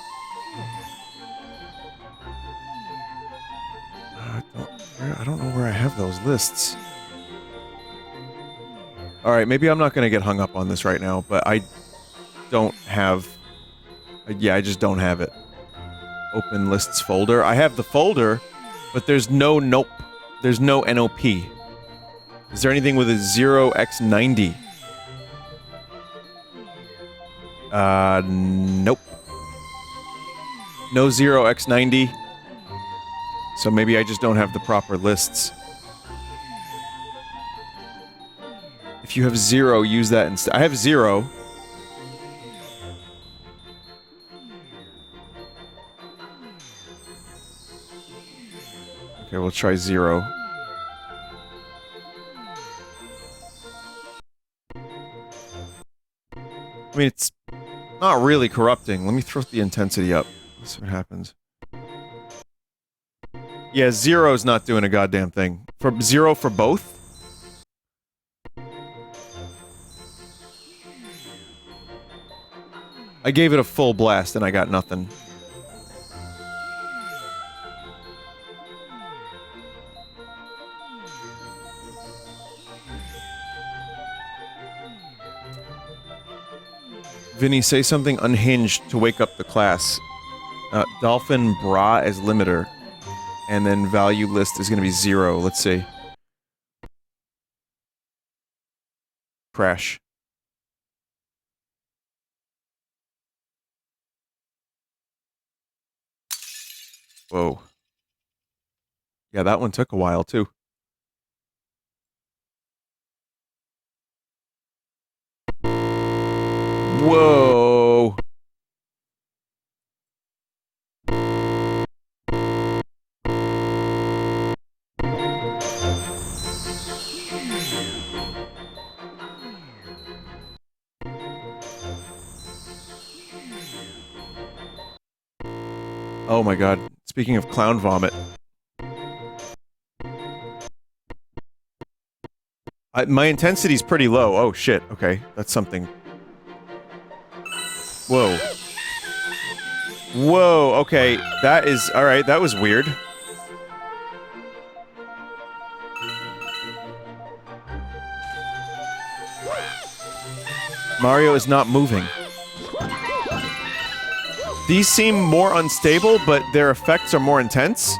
I don't know where I have those lists. Alright, maybe I'm not gonna get hung up on this right now, but I don't have... yeah, I just don't have it. Open lists folder. I have the folder, but there's no nope. There's no NOP. Is there anything with a 0x90? Nope. No 0x90. So maybe I just don't have the proper lists. If you have 0, use that instead. I have 0. Okay, we'll try 0. I mean, it's not really corrupting. Let me throw the intensity up. Let's see what happens. Yeah, 0's not doing a goddamn thing. For 0 for both? I gave it a full blast and I got nothing. Vinny, say something unhinged to wake up the class. Dolphin Bra as limiter. And then value list is gonna be 0. Let's see. Crash. Whoa. Yeah, that one took a while, too. Whoa. Oh my god. Speaking of clown vomit. My intensity's pretty low. Oh shit. Okay. That's something. Whoa. Whoa. Okay. That is... Alright, that was weird. Mario is not moving. These seem more unstable, but their effects are more intense.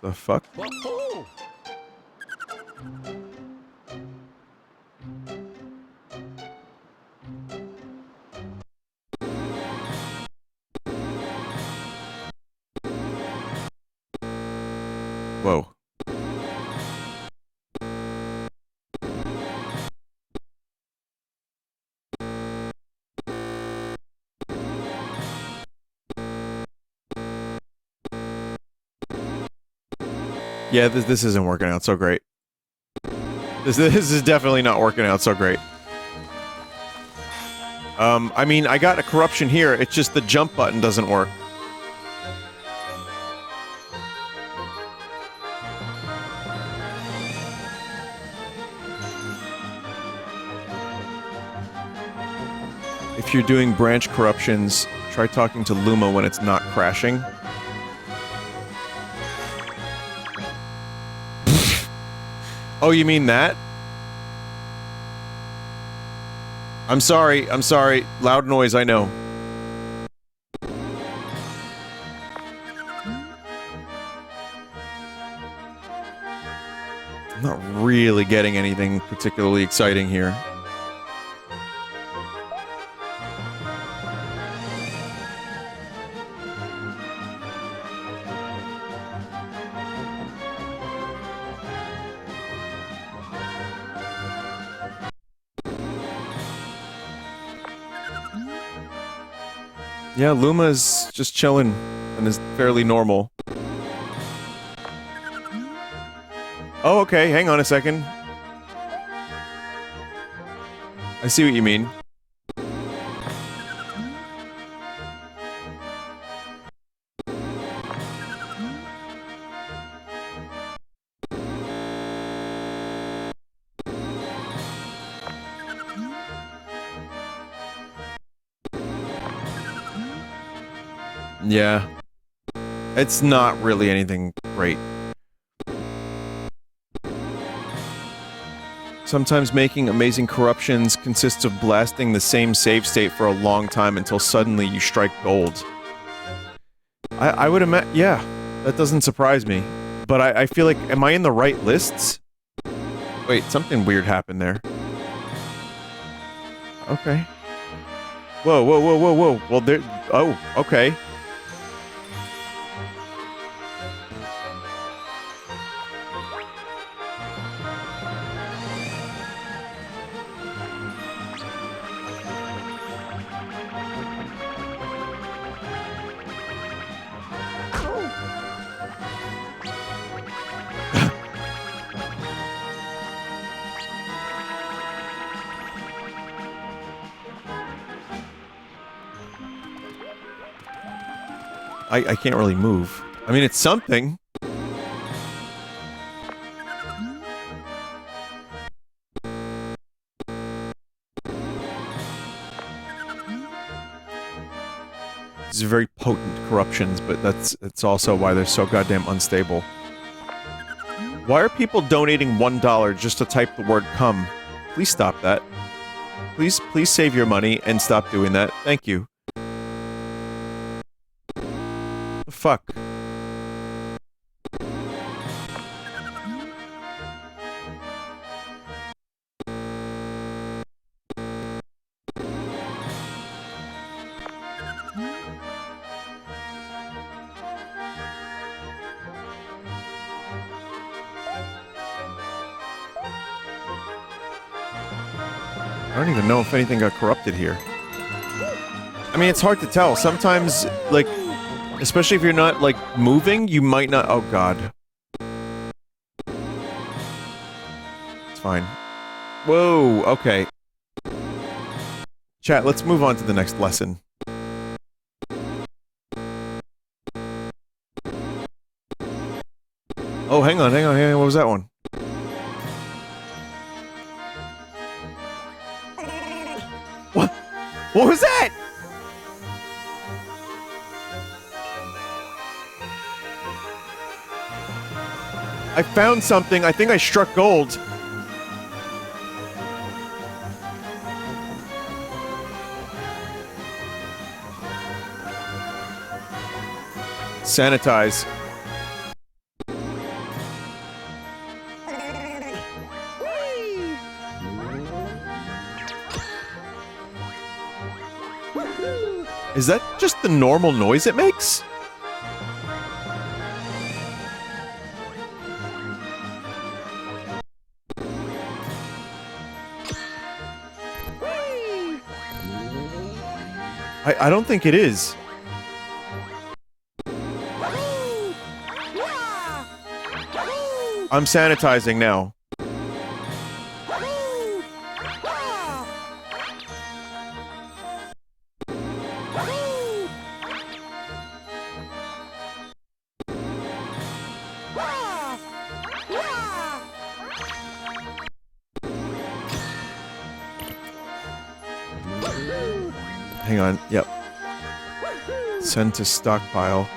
The fuck? Whoa. Yeah, this isn't working out so great. This is definitely not working out so great. I mean, I got a corruption here, it's just the jump button doesn't work. If you're doing branch corruptions, try talking to Luma when it's not crashing. Oh, you mean that? I'm sorry, Loud noise, I know. I'm not really getting anything particularly exciting here. Yeah, Luma's just chilling and is fairly normal. Oh, okay, hang on a second. I see what you mean. Yeah. It's not really anything great. Sometimes making amazing corruptions consists of blasting the same save state for a long time until suddenly you strike gold. I would imagine, yeah, that doesn't surprise me. But I feel like, am I in the right lists? Wait, something weird happened there. Okay. Whoa, whoa, whoa, whoa, whoa. Well, there, oh, okay. I can't really move. I mean, it's something. These are very potent corruptions, but that's also why they're so goddamn unstable. Why are people donating $1 just to type the word "come"? Please stop that. Please save your money and stop doing that. Thank you. The fuck? I don't even know if anything got corrupted here. I mean, it's hard to tell. Sometimes, like, especially if you're not, like, moving, you might not— oh god. It's fine. Whoa, okay. Chat, let's move on to the next lesson. Oh, hang on, what was that one? What was that? I found something. I think I struck gold. Sanitize. Is that just the normal noise it makes? I don't think it is. I'm sanitizing now. Hang on, yep. Send to stockpile.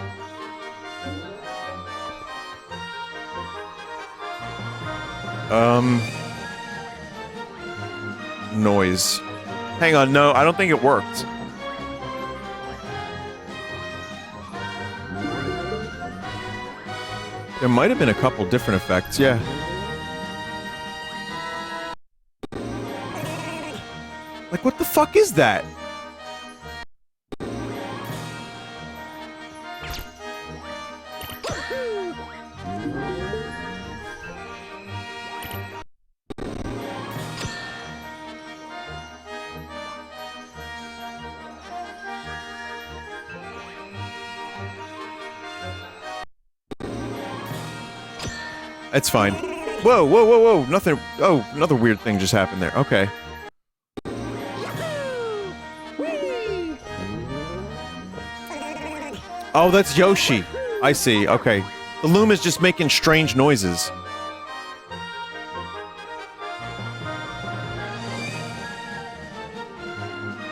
Noise. Hang on, no, I don't think it worked. There might have been a couple different effects, yeah. Like, what the fuck is that? It's fine. Whoa, whoa, whoa, whoa, nothing— oh, another weird thing just happened there. Okay. Oh, that's Yoshi. I see, okay. The loom is just making strange noises.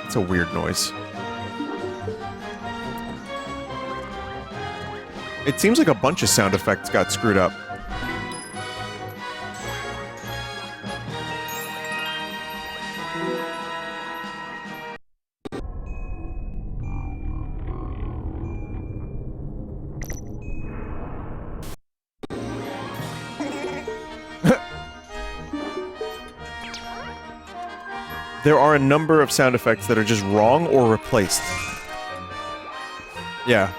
It's a weird noise. It seems like a bunch of sound effects got screwed up. There are a number of sound effects that are just wrong or replaced. Yeah.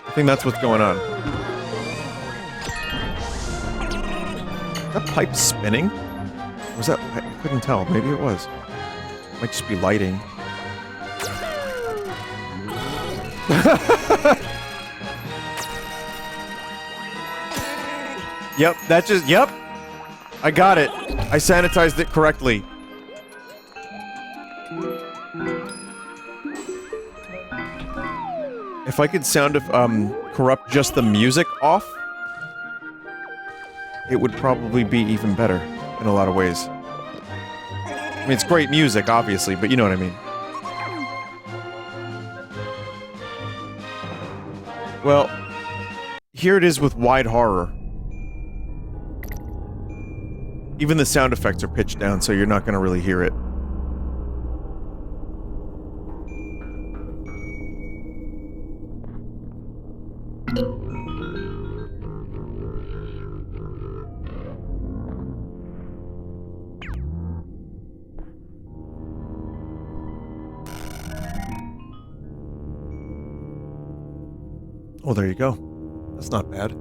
I think that's what's going on. Is that pipe spinning? Was that— I couldn't tell. Maybe it was. Might just be lighting. Yep, that just— yep! I got it. I sanitized it correctly. If I could corrupt just the music off, it would probably be even better in a lot of ways. I mean, it's great music, obviously, but you know what I mean. Well, here it is with wide horror. Even the sound effects are pitched down, so you're not going to really hear it. Oh, there you go. That's not bad.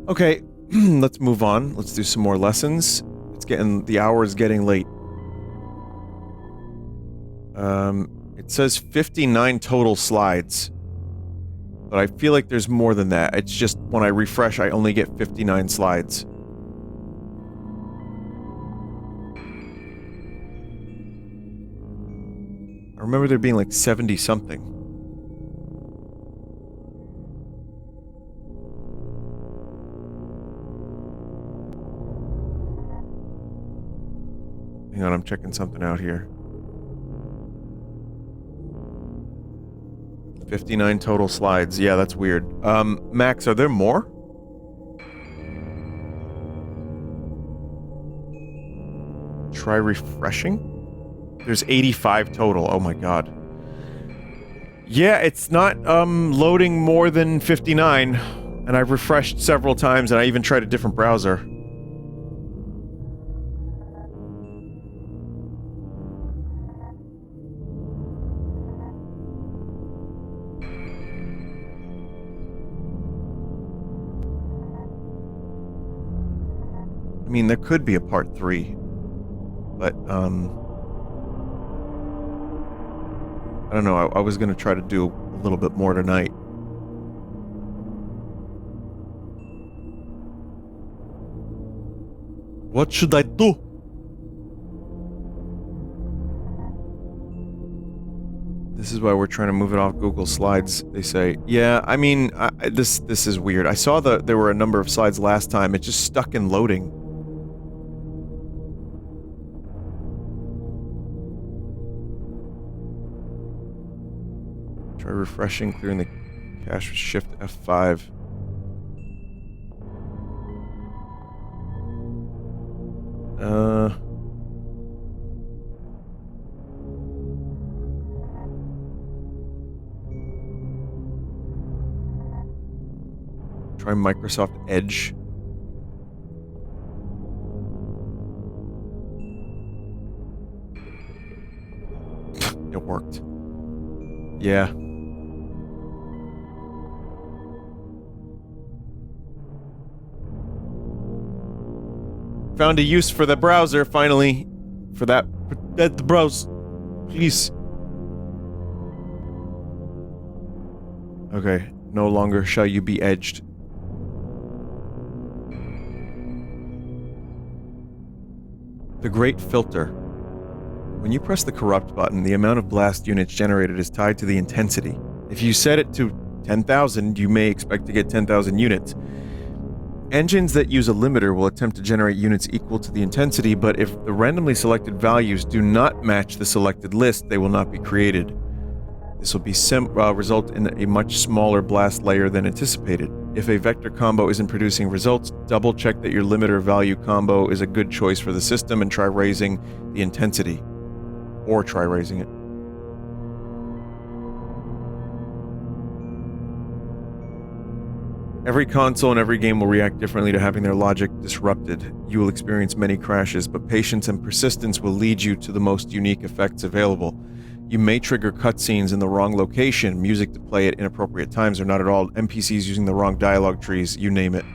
Okay, let's move on. Let's do some more lessons. The hour is getting late. It says 59 total slides. But I feel like there's more than that. It's just, when I refresh, I only get 59 slides. I remember there being like 70-something. Hang on, I'm checking something out here. 59 total slides. Yeah, that's weird. Max, are there more? Try refreshing? There's 85 total. Oh my god. Yeah, it's not, loading more than 59. And I've refreshed several times, and I even tried a different browser. I mean, there could be a part 3, but, I don't know, I was gonna try to do a little bit more tonight. What should I do? This is why we're trying to move it off Google Slides, they say. Yeah, I mean, this is weird. I saw there were a number of slides last time, it just stuck in loading. Try refreshing, clearing the cache with Shift F5. Try Microsoft Edge. It worked. Yeah. Found a use for the browser, finally. For that the browse. Please. Okay. No longer shall you be edged. The Great Filter. When you press the Corrupt button, the amount of blast units generated is tied to the intensity. If you set it to 10,000, you may expect to get 10,000 units. Engines that use a limiter will attempt to generate units equal to the intensity, but if the randomly selected values do not match the selected list, they will not be created. This will result in a much smaller blast layer than anticipated. If a vector combo isn't producing results, double check that your limiter value combo is a good choice for the system and try raising the intensity. Or try raising it. Every console and every game will react differently to having their logic disrupted. You will experience many crashes, but patience and persistence will lead you to the most unique effects available. You may trigger cutscenes in the wrong location, music to play at inappropriate times, or not at all, NPCs using the wrong dialogue trees, you name it.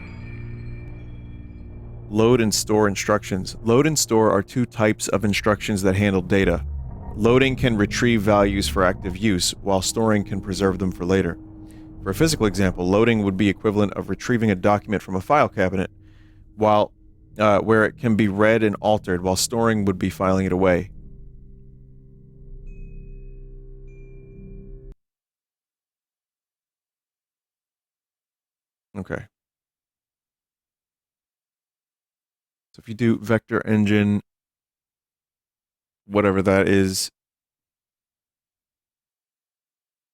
Load and store instructions. Load and store are two types of instructions that handle data. Loading can retrieve values for active use, while storing can preserve them for later. For a physical example, loading would be equivalent of retrieving a document from a file cabinet, where it can be read and altered, while storing would be filing it away. Okay. So if you do vector engine, whatever that is,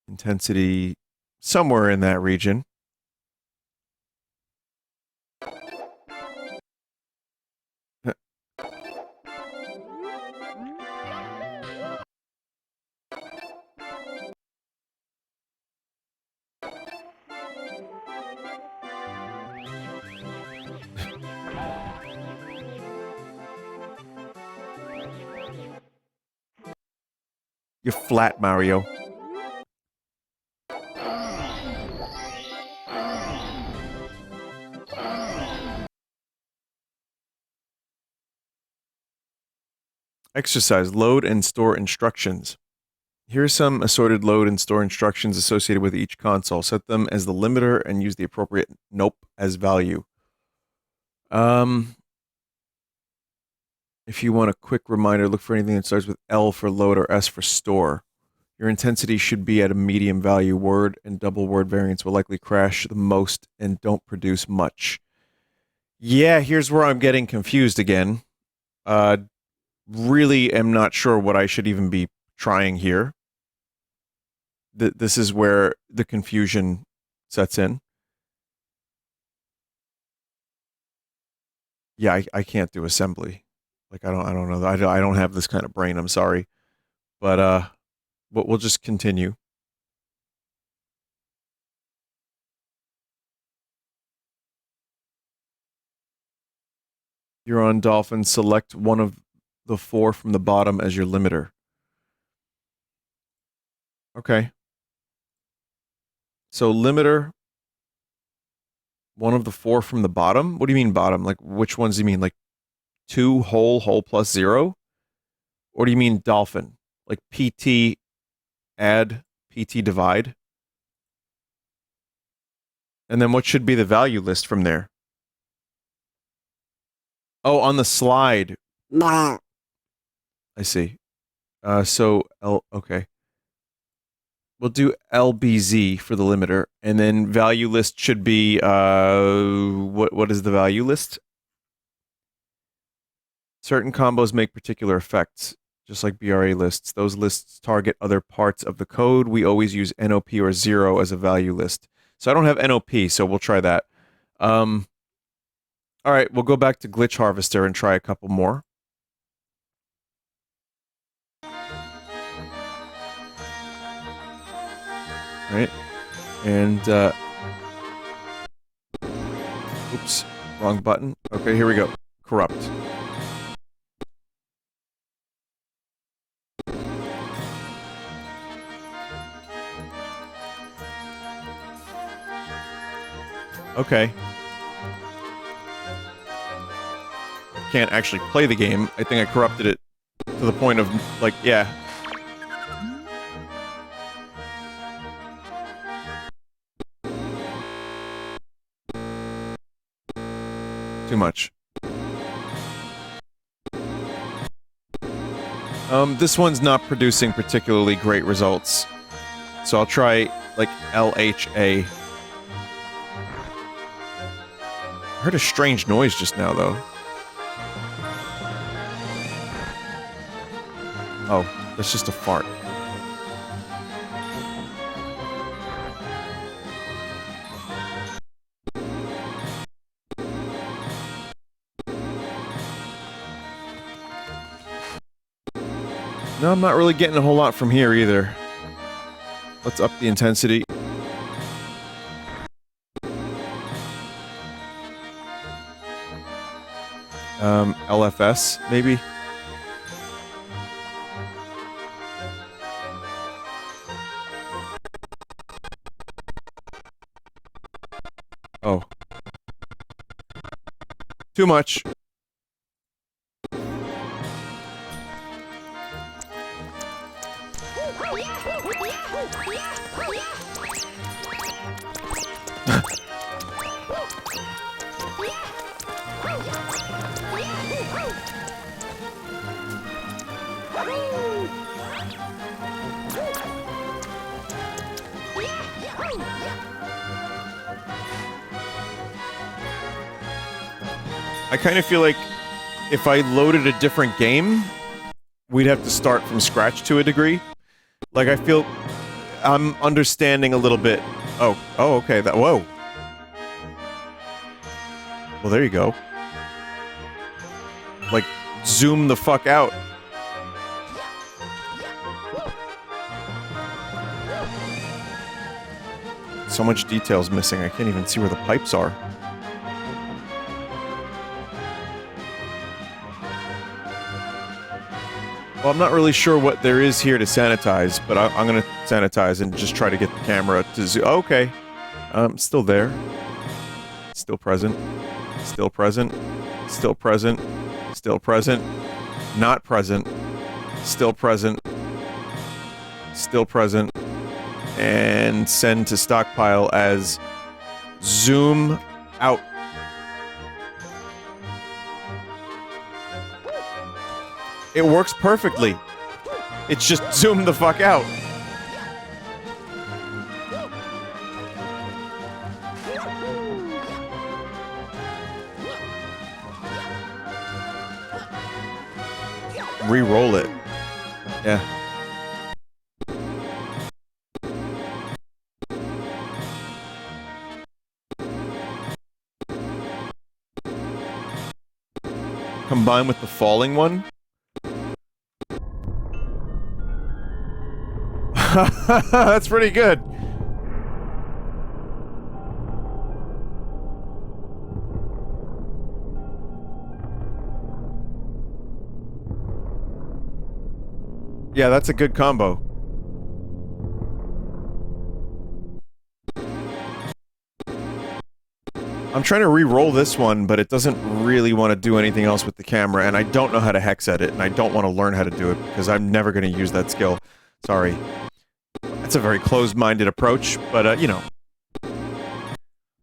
intensity, somewhere in that region. You're flat, Mario. Exercise, load and store instructions. Here are some assorted load and store instructions associated with each console. Set them as the limiter and use the appropriate nope as value. If you want a quick reminder, look for anything that starts with L for load or S for store. Your intensity should be at a medium value. Word and double word variants will likely crash the most and don't produce much. Yeah, here's where I'm getting confused again. Really am not sure what I should even be trying here. This is where the confusion sets in. Yeah, I can't do assembly. Like I don't know. I don't have this kind of brain. I'm sorry, but we'll just continue. You're on Dolphin. Select one of the 4 from the bottom as your limiter. Okay. So limiter, one of the 4 from the bottom? What do you mean bottom? Like which ones do you mean? Like 2 whole plus 0? Or do you mean dolphin? Like PT add, PT divide? And then what should be the value list from there? Oh, on the slide. I see. So okay. We'll do LBZ for the limiter, and then value list should be what is the value list? Certain combos make particular effects, just like BRA lists. Those lists target other parts of the code. We always use NOP or 0 as a value list. So I don't have NOP, so we'll try that. All right, we'll go back to Glitch Harvester and try a couple more. Right, and oops, wrong button. Okay, here we go. Corrupt. Okay. I can't actually play the game. I think I corrupted it to the point of, like, yeah. Too much. This one's not producing particularly great results. So I'll try, like, LHA. I heard a strange noise just now, though. Oh, that's just a fart. No, I'm not really getting a whole lot from here either. Let's up the intensity. LFS, maybe? Oh. Too much. I kind of feel like if I loaded a different game, we'd have to start from scratch to a degree. Like, I feel I'm understanding a little bit. Oh, okay, whoa. Well, there you go. Like, zoom the fuck out. So much detail's missing, I can't even see where the pipes are. Well, I'm not really sure what there is here to sanitize, but I'm gonna sanitize and just try to get the camera to zoom. Okay. Still there. Still present. Still present. Still present. Still present. Not present. Still present. Still present. And send to stockpile as zoom out. It works perfectly. It's just zoom the fuck out. Re-roll it. Yeah. Combine with the falling one? That's pretty good. Yeah, that's a good combo. I'm trying to re-roll this one, but it doesn't really want to do anything else with the camera, and I don't know how to hex edit, and I don't want to learn how to do it, because I'm never going to use that skill. Sorry. That's a very closed-minded approach, but, you know.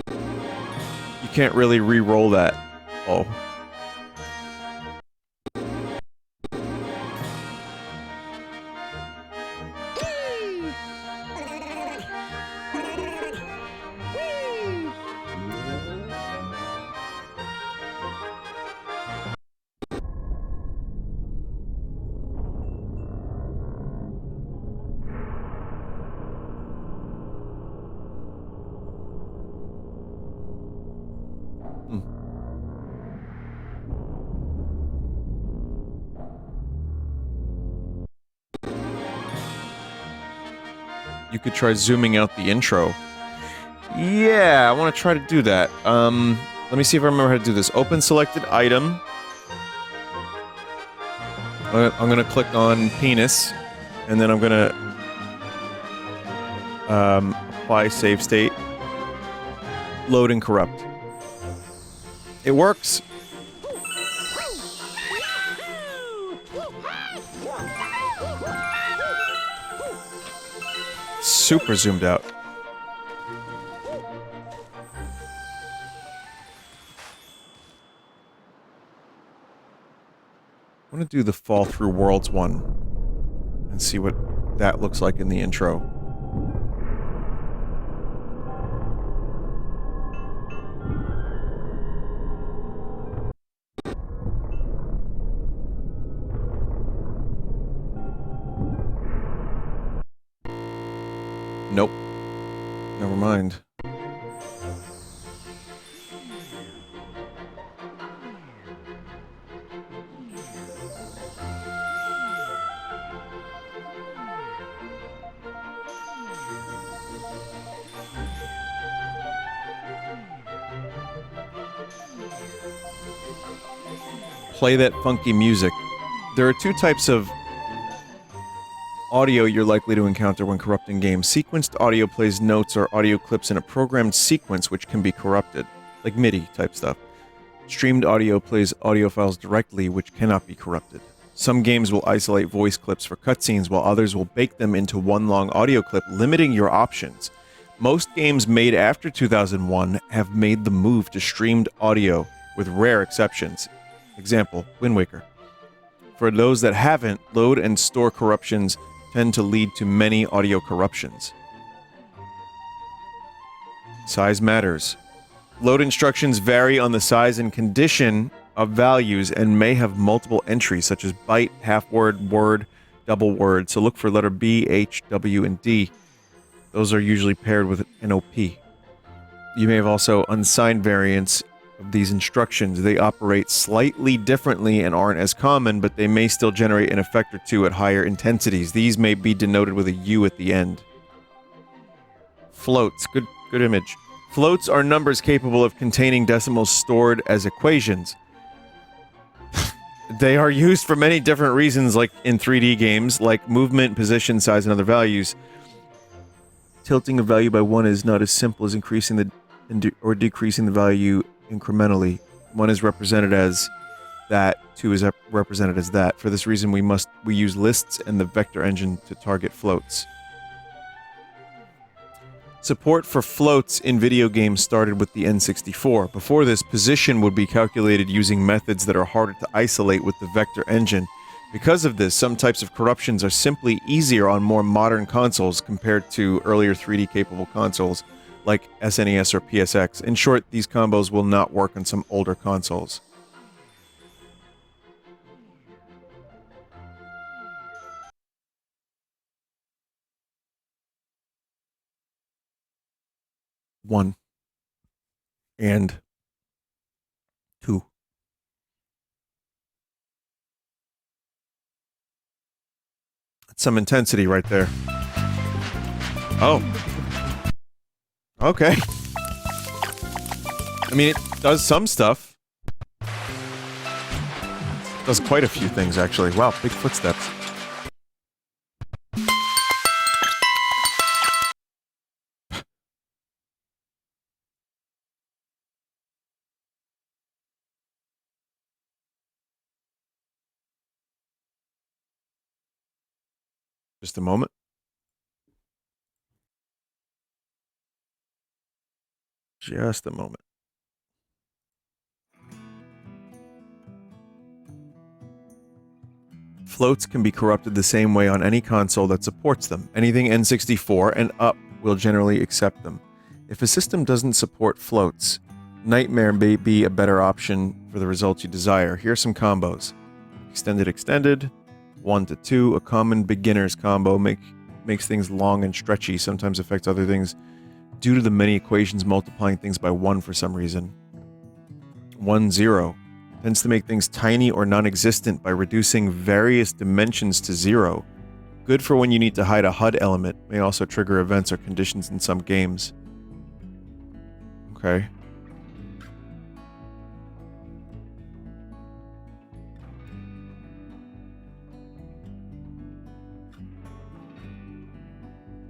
You can't really re-roll that. Oh. You could try zooming out the intro. Yeah, I want to try to do that. Let me see if I remember how to do this. Open selected item. I'm gonna click on penis, and then I'm gonna apply save state. Load and corrupt. It works. Super zoomed out. I want to do the Fall Through Worlds one and see what that looks like in the intro. Nope. Never mind. Play that funky music. There are two types of audio you're likely to encounter when corrupting games. Sequenced audio plays notes or audio clips in a programmed sequence which can be corrupted, like MIDI type stuff. Streamed audio plays audio files directly which cannot be corrupted. Some games will isolate voice clips for cutscenes, while others will bake them into one long audio clip, limiting your options. Most games made after 2001 have made the move to streamed audio, with rare exceptions. Example, Wind Waker. For those that haven't, load and store corruptions tend to lead to many audio corruptions. Size matters. Load instructions vary on the size and condition of values and may have multiple entries, such as byte, half word, word, double word. So look for letter B, H, W, and D. Those are usually paired with an OP. You may have also unsigned variants of these instructions. They operate slightly differently and aren't as common, but they may still generate an effect or two at higher intensities. These may be denoted with a U at the end. Floats. Good image. Floats are numbers capable of containing decimals stored as equations. They are used for many different reasons, like in 3D games, like movement, position, size, and other values. Tilting a value by 1 is not as simple as increasing or decreasing the value incrementally. 1 is represented as that, 2 is represented as that. For this reason, we use lists and the vector engine to target floats. Support for floats in video games started with the N64. Before this, position would be calculated using methods that are harder to isolate with the vector engine. Because of this, some types of corruptions are simply easier on more modern consoles compared to earlier 3D-capable consoles like SNES or PSX. In short, these combos will not work on some older consoles. One. And 2. That's some intensity right there. Oh. Okay. I mean, it does some stuff. Does quite a few things, actually. Wow, big footsteps. Just a moment. Just a moment. Floats can be corrupted the same way on any console that supports them. Anything N64 and up will generally accept them. If a system doesn't support floats, Nightmare may be a better option for the results you desire. Here are some combos. Extended, 1 to 2, a common beginner's combo makes things long and stretchy, sometimes affects other things due to the many equations multiplying things by 1 for some reason. 1-0 tends to make things tiny or non-existent by reducing various dimensions to 0. Good for when you need to hide a HUD element, may also trigger events or conditions in some games. Okay.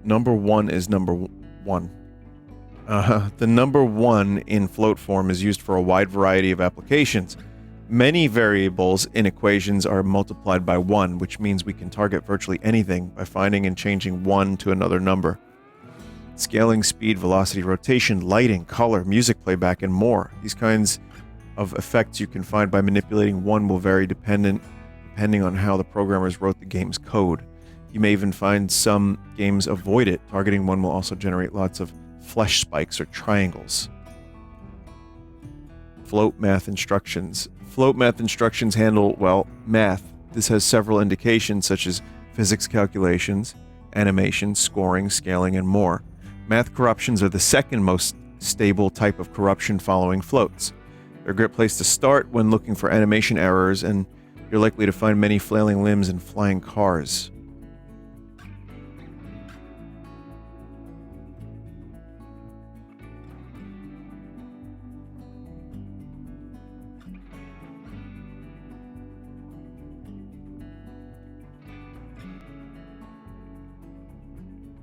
Number 1 is number 1. The number 1 in float form is used for a wide variety of applications. Many variables in equations are multiplied by 1, which means we can target virtually anything by finding and changing 1 to another number. Scaling, speed, velocity, rotation, lighting, color, music playback, and more. These kinds of effects you can find by manipulating 1 will vary depending on how the programmers wrote the game's code. You may even find some games avoid it. Targeting 1 will also generate lots of flesh spikes or triangles. Float math instructions. Float math instructions handle, well, math. This has several indications such as physics calculations, animation, scoring, scaling, and more. Math corruptions are the second most stable type of corruption following floats. They're a great place to start when looking for animation errors, and you're likely to find many flailing limbs and flying cars.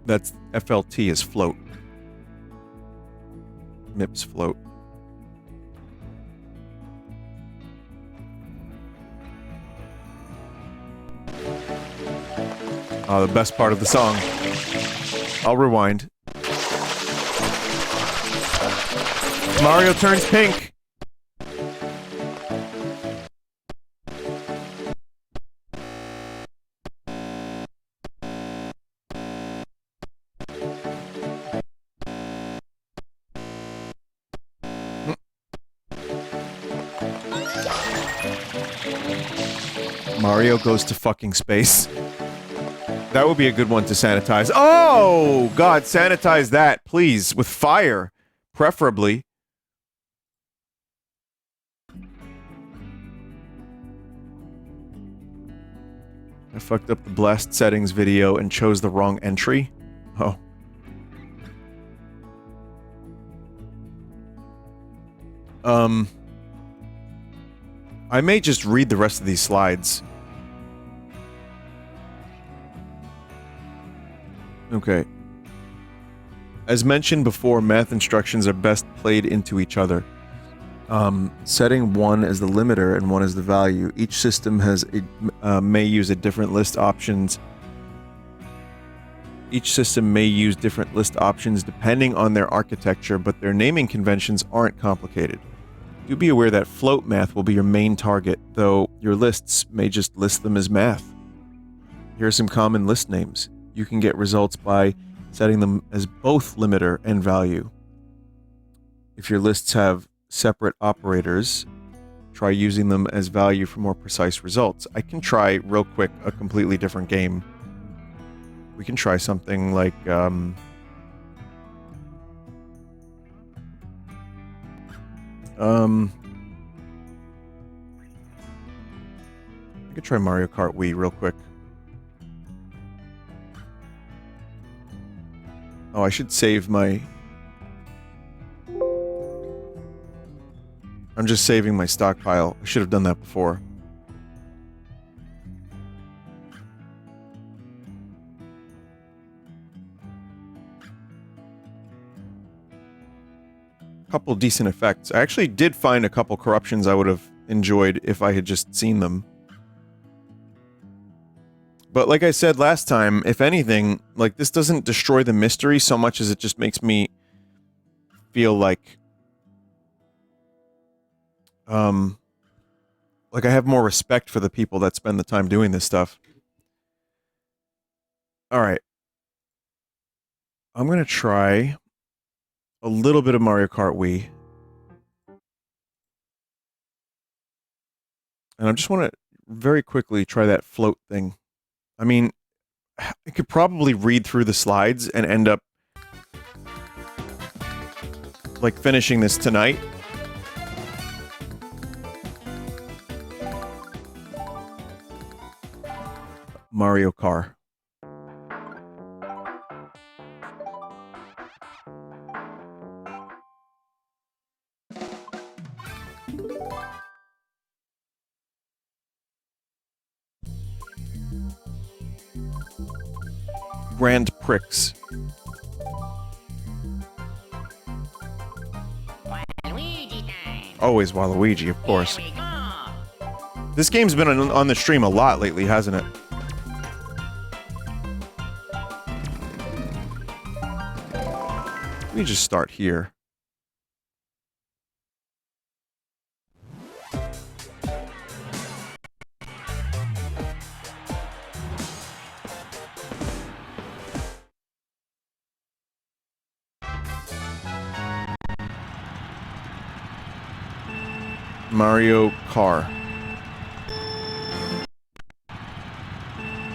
That's FLT is float. MIPS float. Oh, the best part of the song. I'll rewind. Mario turns pink. Mario goes to fucking space. That would be a good one to sanitize. Oh, God, sanitize that, please, with fire, preferably. I fucked up the blast settings video and chose the wrong entry. Oh. I may just read the rest of these slides. Okay. As mentioned before, math instructions are best played into each other. Setting 1 as the limiter and 1 as the value. Each system has may use a different list options. Each system may use different list options depending on their architecture, but their naming conventions aren't complicated. Do be aware that float math will be your main target, though your lists may just list them as math. Here are some common list names. You can get results by setting them as both limiter and value. If your lists have separate operators, try using them as value for more precise results. I can try, real quick, a completely different game. We can try something like, I could try Mario Kart Wii real quick. Oh, I should save my... I'm just saving my stockpile. I should have done that before. Couple decent effects. I actually did find a couple corruptions I would have enjoyed if I had just seen them. But like I said last time, if anything, like, this doesn't destroy the mystery so much as it just makes me feel like I have more respect for the people that spend the time doing this stuff. Alright. I'm gonna try a little bit of Mario Kart Wii. And I just want to very quickly try that float thing. I mean, I could probably read through the slides and end up like finishing this tonight. Mario Kart. Grand Prix. Always Waluigi, of course. This game's been on the stream a lot lately, hasn't it? Let me just start here. Mario Kart.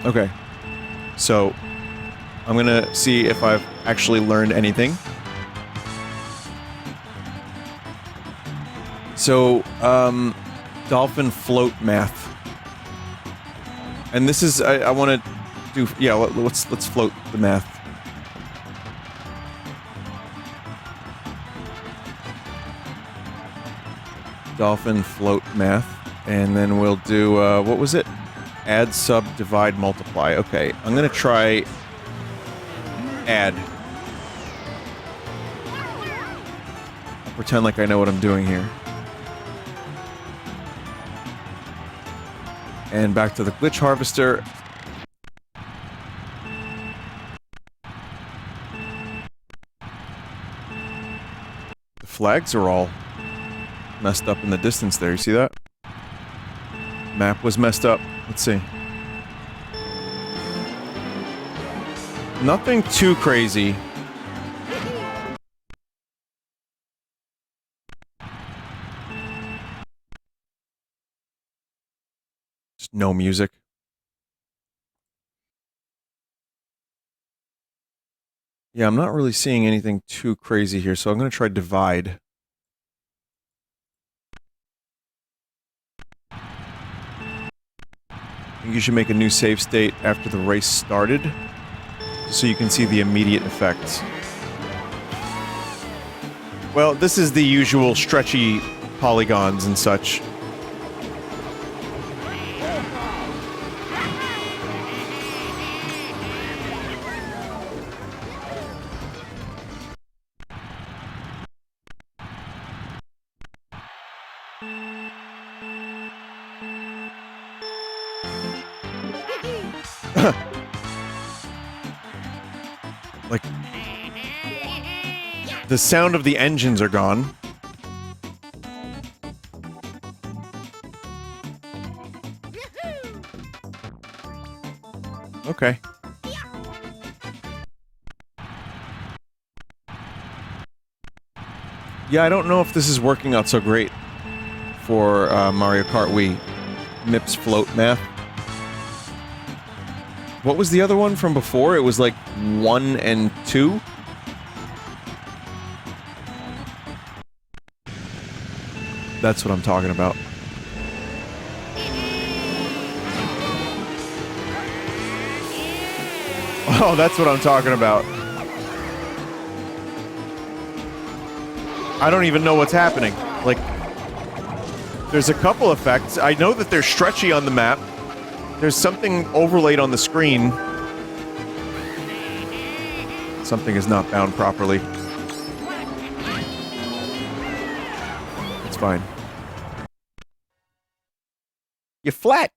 Okay. So, I'm gonna see if I've actually learned anything. So, dolphin float math. And this is, I want to do, yeah, let's float the math. Dolphin float math. And then we'll do, what was it? Add, sub, divide, multiply. Okay, I'm gonna try add. I'll pretend like I know what I'm doing here. And back to the glitch harvester. The flags are all messed up in the distance there, you see that? Map was messed up. Let's see. Nothing too crazy. Just no music. Yeah, I'm not really seeing anything too crazy here, so I'm going to try divide. I think you should make a new save state after the race started, so you can see the immediate effects. Well, this is the usual stretchy polygons and such. Like, the sound of the engines are gone. Okay. Yeah, I don't know if this is working out so great for Mario Kart Wii. MIPS float math. What was the other one from before? It was like 1 and 2? That's what I'm talking about. Oh, that's what I'm talking about. I don't even know what's happening. Like, there's a couple effects. I know that they're stretchy on the map. There's something overlaid on the screen. Something is not bound properly. It's fine. You're flat.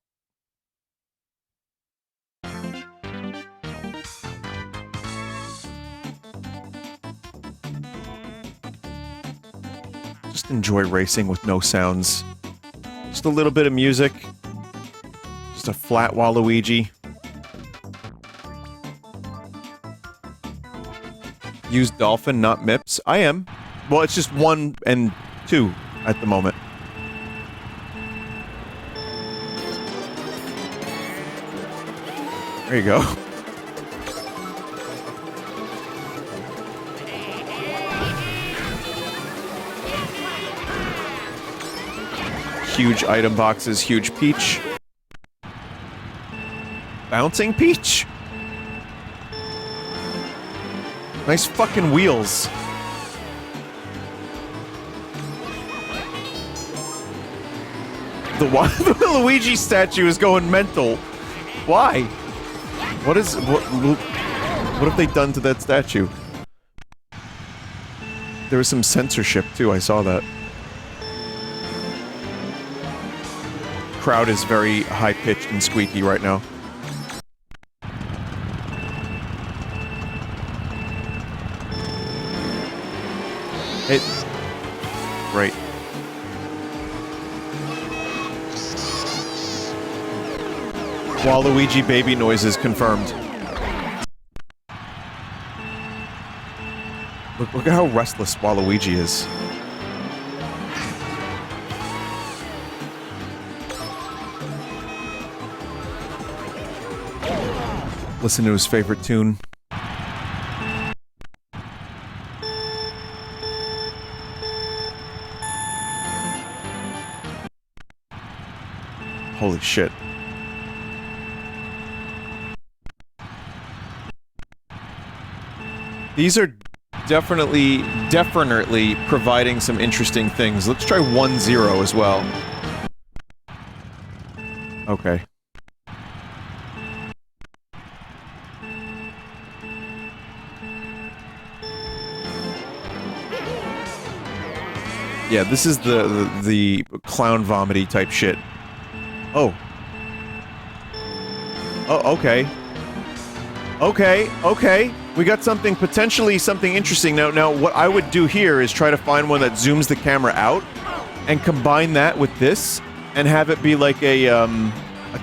Just enjoy racing with no sounds. Just a little bit of music. Just a flat Waluigi. Use Dolphin, not MIPS. I am. Well, it's just 1 and 2 at the moment. There you go. Huge item boxes, huge Peach. Bouncing Peach? Nice fucking wheels. The Luigi statue is going mental. Why? What have they done to that statue? There was some censorship too, I saw that. Crowd is very high-pitched and squeaky right now. Great. Waluigi baby noises confirmed. Look at how restless Waluigi is. Listen to his favorite tune. Holy shit. These are definitely providing some interesting things. Let's try 1-0 as well. Okay. Yeah, this is the clown vomity type shit. Oh. Oh, okay. Okay. We got potentially something interesting. Now, what I would do here is try to find one that zooms the camera out and combine that with this and have it be like a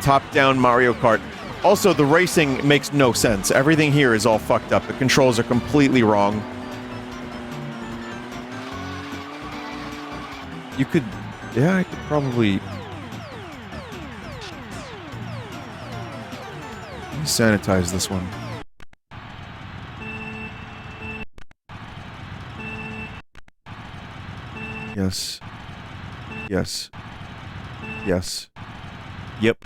top-down Mario Kart. Also, the racing makes no sense. Everything here is all fucked up. The controls are completely wrong. You could... Yeah, I could probably... Sanitize this one. Yes. Yes. Yes. Yep.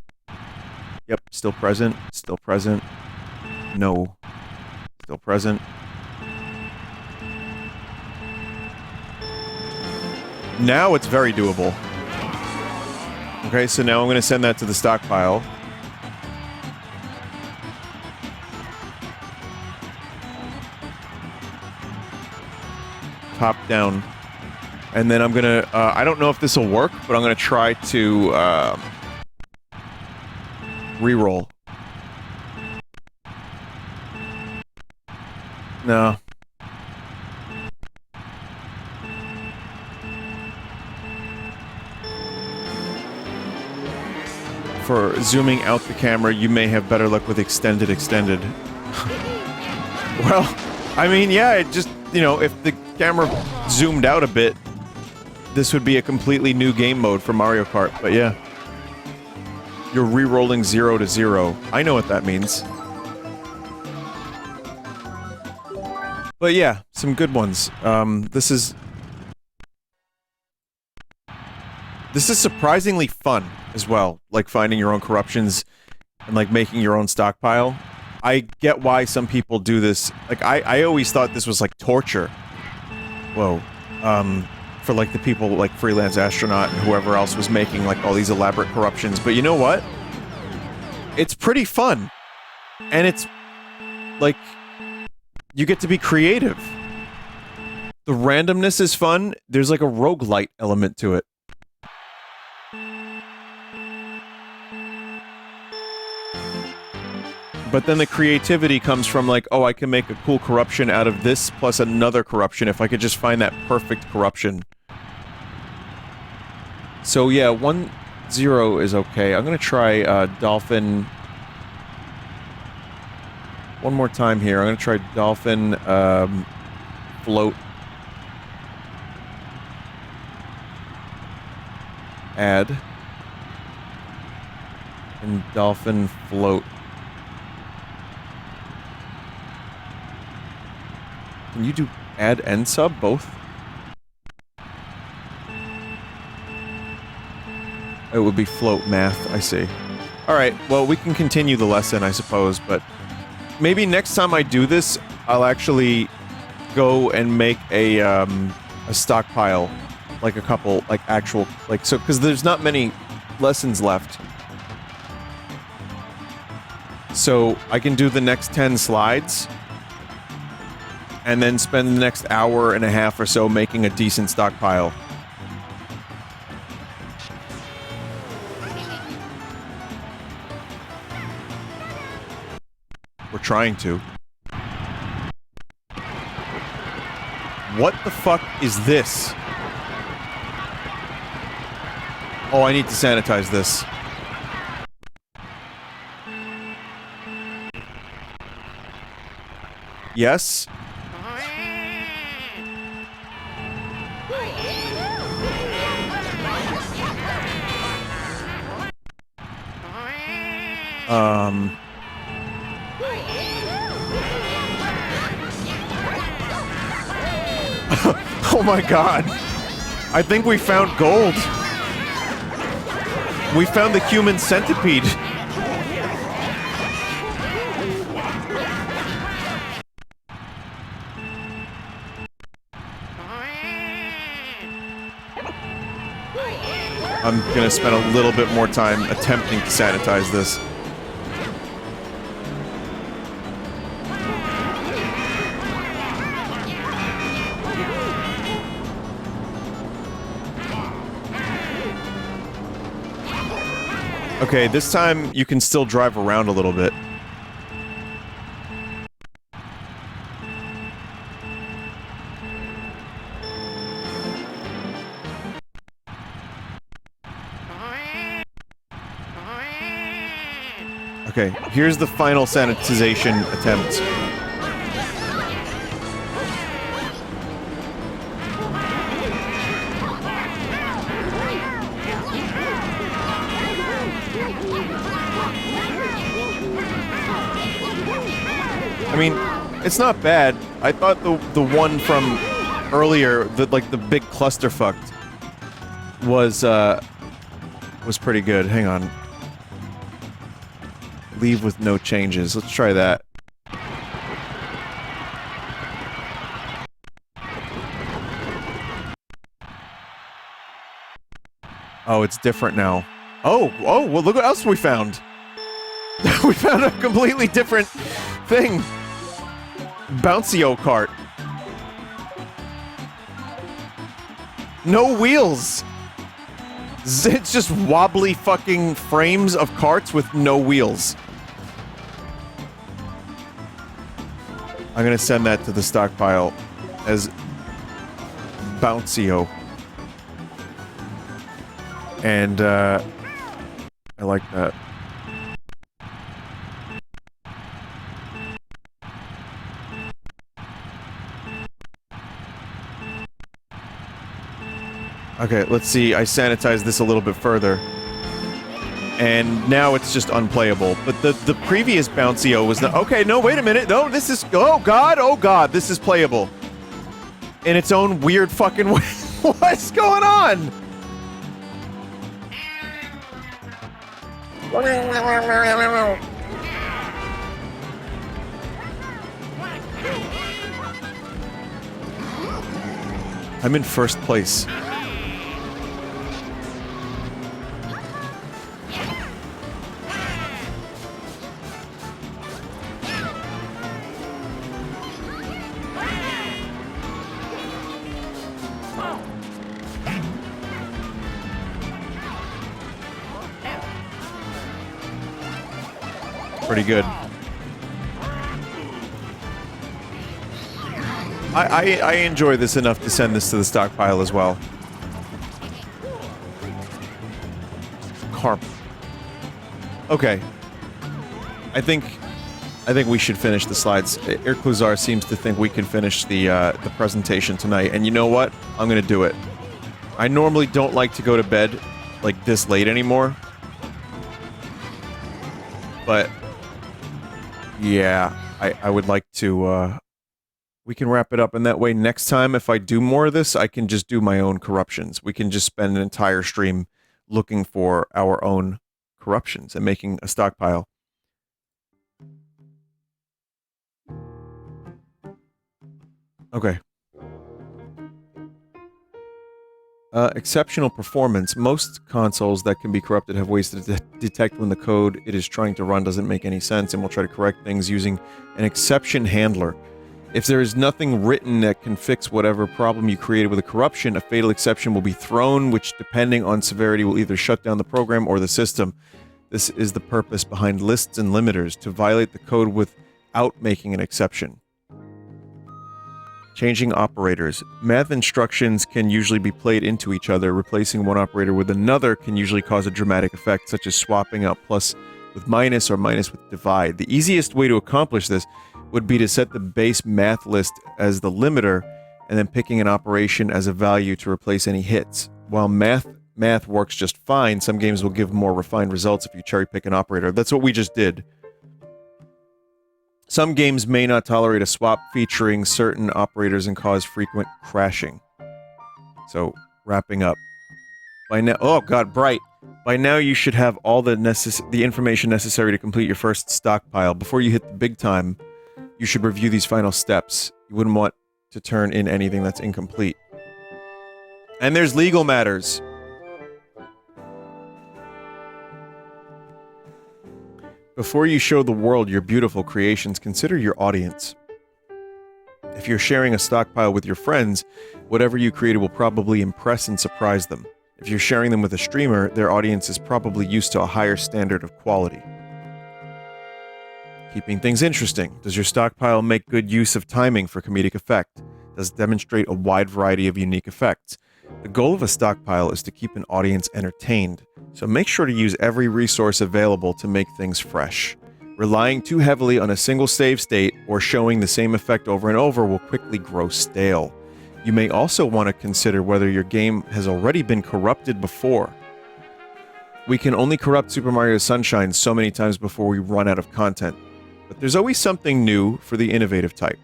Yep. Still present. Still present. No. Still present. Now it's very doable. Okay, so now I'm going to send that to the stockpile. Top down. And then I'm gonna, I don't know if this will work, but I'm gonna try to, re-roll. No. For zooming out the camera, you may have better luck with extended. Well, I mean, yeah, it just, you know, if the camera zoomed out a bit, this would be a completely new game mode for Mario Kart, but yeah. You're re-rolling 0 to 0. I know what that means. But yeah, some good ones. This is surprisingly fun as well, like finding your own corruptions and like making your own stockpile. I get why some people do this. Like, I always thought this was like torture. Whoa. For like the people like Freelance Astronaut and whoever else was making like all these elaborate corruptions. But you know what? It's pretty fun. And it's like you get to be creative. The randomness is fun. There's like a roguelite element to it. But then the creativity comes from like, oh, I can make a cool corruption out of this plus another corruption if I could just find that perfect corruption. So yeah, 1-0 is okay. I'm gonna try Dolphin one more time here. I'm gonna try Dolphin Float. Add. And Dolphin Float. Can you do add and sub both? It would be float math, I see. Alright, well, we can continue the lesson, I suppose, but maybe next time I do this, I'll actually go and make a stockpile. Like a couple, like actual, like, so, because there's not many lessons left. So, I can do the next 10 slides, and then spend the next hour and a half or so making a decent stockpile. We're trying to. What the fuck is this? Oh, I need to sanitize this. Yes? Oh my god. I think we found gold. We found the human centipede. I'm gonna spend a little bit more time attempting to sanitize this. Okay, this time you can still drive around a little bit. Okay, here's the final sanitization attempt. mean, it's not bad. I thought the one from earlier, the big clusterfuck, was pretty good. Hang on. Leave with no changes. Let's try that. Oh, it's different now. Oh, well, look what else we found. We found a completely different thing. Bouncy-o cart. No wheels. It's just wobbly fucking frames of carts with no wheels. I'm gonna send that to the stockpile as Bouncy-o. And, I like that. Okay, let's see. I sanitized this a little bit further. And now it's just unplayable. But the previous Bouncy-o was not... Okay, no, wait a minute. No, this is... Oh, God, this is playable. In its own weird fucking way. What's going on? I'm in first place. Pretty good. I enjoy this enough to send this to the stockpile as well. Carp. Okay. I think we should finish the slides. Irkluzar seems to think we can finish the presentation tonight, and you know what? I'm gonna do it. I normally don't like to go to bed like this late anymore. But yeah, I would like to, we can wrap it up, and that way next time if I do more of this, I can just do my own corruptions. We can just spend an entire stream looking for our own corruptions and making a stockpile. Okay. Exceptional performance. Most consoles that can be corrupted have ways to detect when the code it is trying to run doesn't make any sense, and will try to correct things using an exception handler. If there is nothing written that can fix whatever problem you created with a corruption, a fatal exception will be thrown, which, depending on severity, will either shut down the program or the system. This is the purpose behind lists and limiters, to violate the code without making an exception. Changing operators. Math instructions can usually be played into each other. Replacing one operator with another can usually cause a dramatic effect, such as swapping out plus with minus or minus with divide. The easiest way to accomplish this would be to set the base math list as the limiter, and then picking an operation as a value to replace any hits. While math works just fine, some games will give more refined results if you cherry-pick an operator. That's what we just did. Some games may not tolerate a swap featuring certain operators and cause frequent crashing. So, wrapping up. By now— oh god, Bright! By now you should have all the information necessary to complete your first stockpile. Before you hit the big time, you should review these final steps. You wouldn't want to turn in anything that's incomplete. And there's legal matters. Before you show the world your beautiful creations, consider your audience. If you're sharing a stockpile with your friends, whatever you created will probably impress and surprise them. If you're sharing them with a streamer, their audience is probably used to a higher standard of quality. Keeping things interesting. Does your stockpile make good use of timing for comedic effect? Does it demonstrate a wide variety of unique effects? The goal of a stockpile is to keep an audience entertained, so make sure to use every resource available to make things fresh. Relying too heavily on a single save state or showing the same effect over and over will quickly grow stale. You may also want to consider whether your game has already been corrupted before. We can only corrupt Super Mario Sunshine so many times before we run out of content. but there's always something new for the innovative type.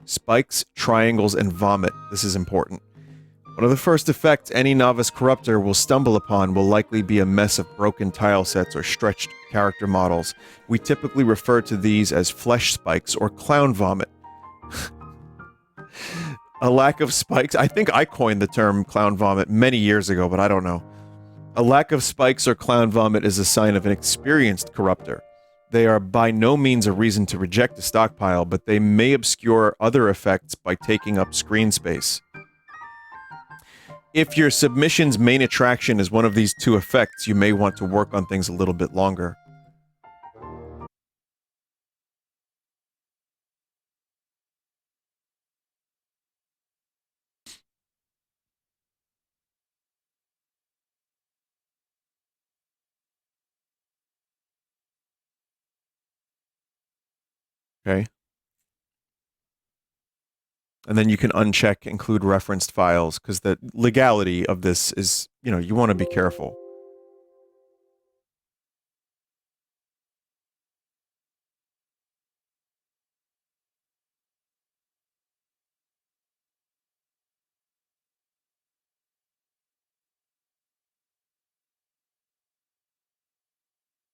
Spikes, triangles, and vomit. This is important. One of the first effects any novice corruptor will stumble upon will likely be a mess of broken tile sets or stretched character models. We typically refer to these as flesh spikes or clown vomit. A lack of spikes. I think I coined the term clown vomit many years ago, but I don't know. A lack of spikes or clown vomit is a sign of an experienced corruptor. They are by no means a reason to reject a stockpile, but they may obscure other effects by taking up screen space. If your submission's main attraction is one of these two effects, you may want to work on things a little bit longer. Okay. And then you can uncheck include referenced files, because the legality of this is, you want to be careful.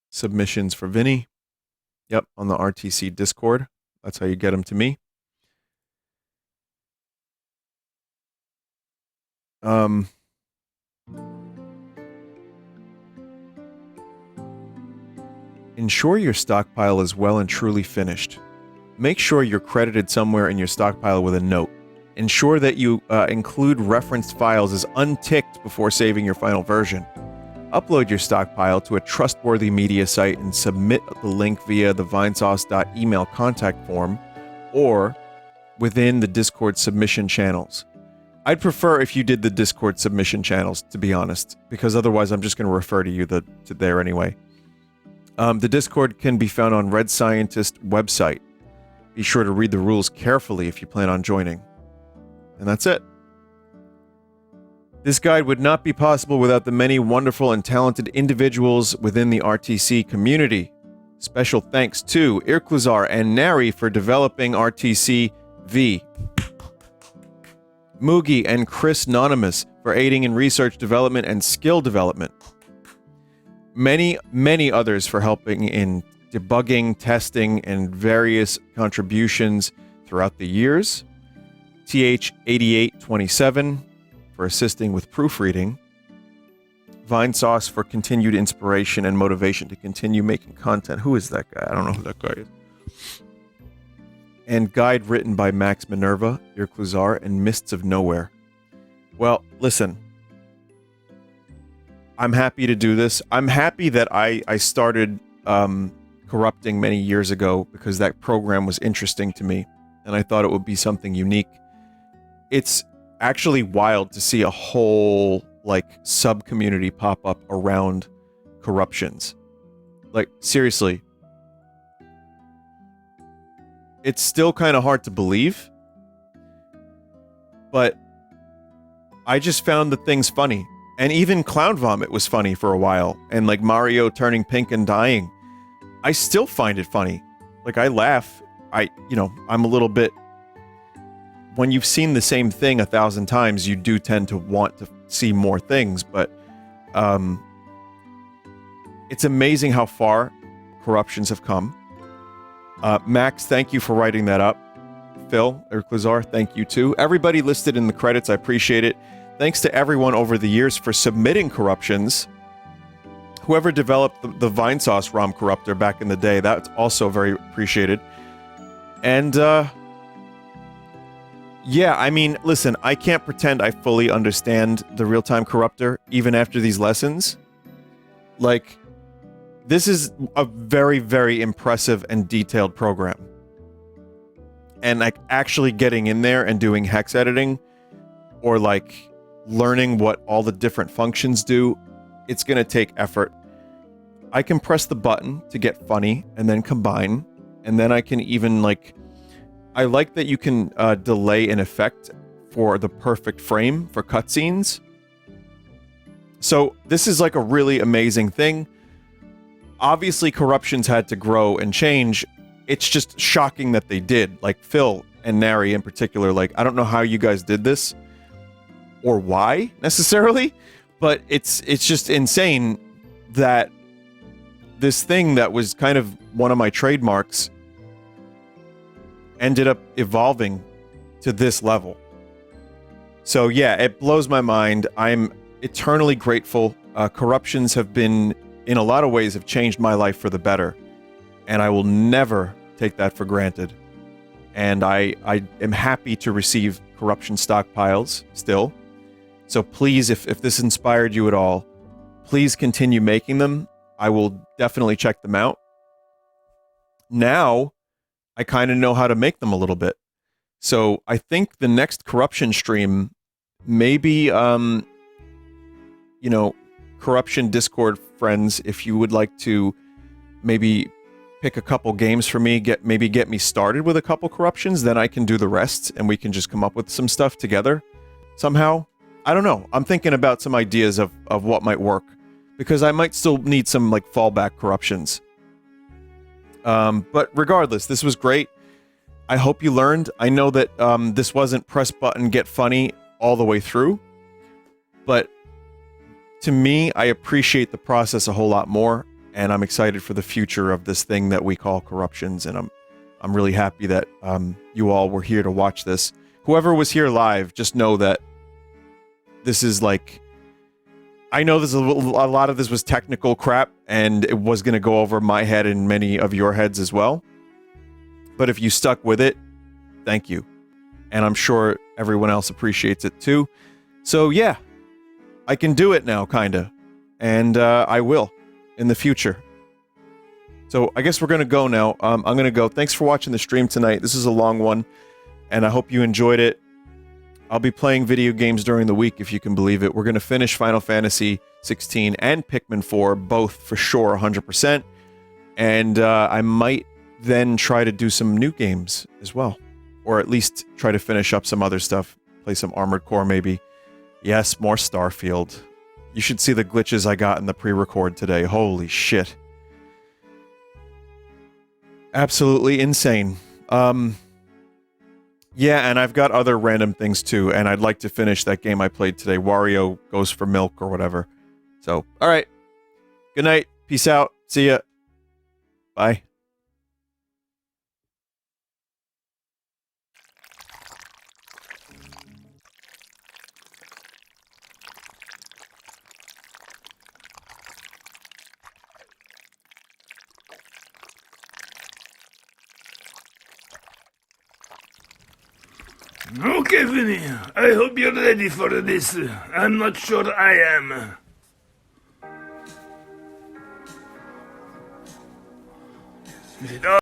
Submissions for Vinny. Yep, on the RTC Discord. That's how you get them to me. Ensure your stockpile is well and truly finished. Make sure you're credited somewhere in your stockpile with a note. Ensure that you include referenced files as unticked before saving your final version. Upload your stockpile to a trustworthy media site and submit the link via the Vinesauce.email contact form or within the Discord submission channels. I'd prefer if you did the Discord submission channels, to be honest, because otherwise I'm just going to refer to you to there anyway. The Discord can be found on Red Scientist website. Be sure to read the rules carefully if you plan on joining. And that's it. This guide would not be possible without the many wonderful and talented individuals within the RTC community. Special thanks to Irkluzar and Nari for developing RTC V. Moogie and Chris Nonimus for aiding in research development and skill development. Many, many others for helping in debugging, testing, and various contributions throughout the years. TH8827 for assisting with proofreading. Vinesauce for continued inspiration and motivation to continue making content. Who is that guy? I don't know who that guy is. And guide written by Max Minerva, Irkluzar, and Mists of Nowhere. Well, listen. I'm happy to do this. I'm happy that I started corrupting many years ago because that program was interesting to me, and I thought it would be something unique. It's actually wild to see a whole, sub-community pop up around corruptions. Seriously. It's still kind of hard to believe, but I just found the things funny. And even Clown Vomit was funny for a while, and Mario turning pink and dying. I still find it funny. I laugh. I'm a little bit... When you've seen the same thing 1,000 times, you do tend to want to see more things, but it's amazing how far corruptions have come. Max, thank you for writing that up. Phil, Irkluzar, thank you too. Everybody listed in the credits, I appreciate it. Thanks to everyone over the years for submitting corruptions. Whoever developed the Vinesauce ROM corruptor back in the day, that's also very appreciated. And, yeah, I mean, listen, I can't pretend I fully understand the real-time corruptor, even after these lessons. This is a very, very impressive and detailed program. And, actually getting in there and doing hex editing, or, learning what all the different functions do, it's gonna take effort. I can press the button to get funny, and then combine, and then I can even, I like that you can delay an effect for the perfect frame for cutscenes. So this is a really amazing thing. obviously corruptions had to grow and change. It's just shocking that they did. Like Phil and Nary in particular, like, I don't know how you guys did this or why necessarily, but it's just insane that this thing that was kind of one of my trademarks ended up evolving to this level. So yeah, it blows my mind. I'm eternally grateful. Corruptions have been, in a lot of ways, have changed my life for the better. And I will never take that for granted. And I am happy to receive corruption stockpiles still. So please, if this inspired you at all, please continue making them. I will definitely check them out. Now, I kind of know how to make them a little bit. So I think the next corruption stream, maybe, Corruption Discord friends, if you would like to maybe pick a couple games for me, get me started with a couple corruptions, then I can do the rest and we can just come up with some stuff together somehow. I don't know. I'm thinking about some ideas of what might work, because I might still need some like fallback corruptions. But regardless, this was great. I hope you learned. I know that this wasn't press button, get funny all the way through, but to me, I appreciate the process a whole lot more, and I'm excited for the future of this thing that we call corruptions, and I'm really happy that you all were here to watch this. Whoever was here live, just know that this is like, I know there's a lot of this was technical crap, and it was going to go over my head and many of your heads as well. But if you stuck with it, thank you. And I'm sure everyone else appreciates it too. So yeah, I can do it now, kinda. And I will in the future. So I guess we're going to go now. I'm going to go. Thanks for watching the stream tonight. This is a long one, and I hope you enjoyed it. I'll be playing video games during the week, if you can believe it. We're going to finish Final Fantasy 16 and Pikmin 4, both for sure, 100%. And I might then try to do some new games as well. Or at least try to finish up some other stuff. Play some Armored Core, maybe. Yes, more Starfield. You should see the glitches I got in the pre-record today. Holy shit. Absolutely insane. Yeah, and I've got other random things too, and I'd like to finish that game I played today, Wario Goes for Milk or whatever. So, alright. Good night. Peace out. See ya. Bye. Okay, Vinny. I hope you're ready for this. I'm not sure I am. Is it all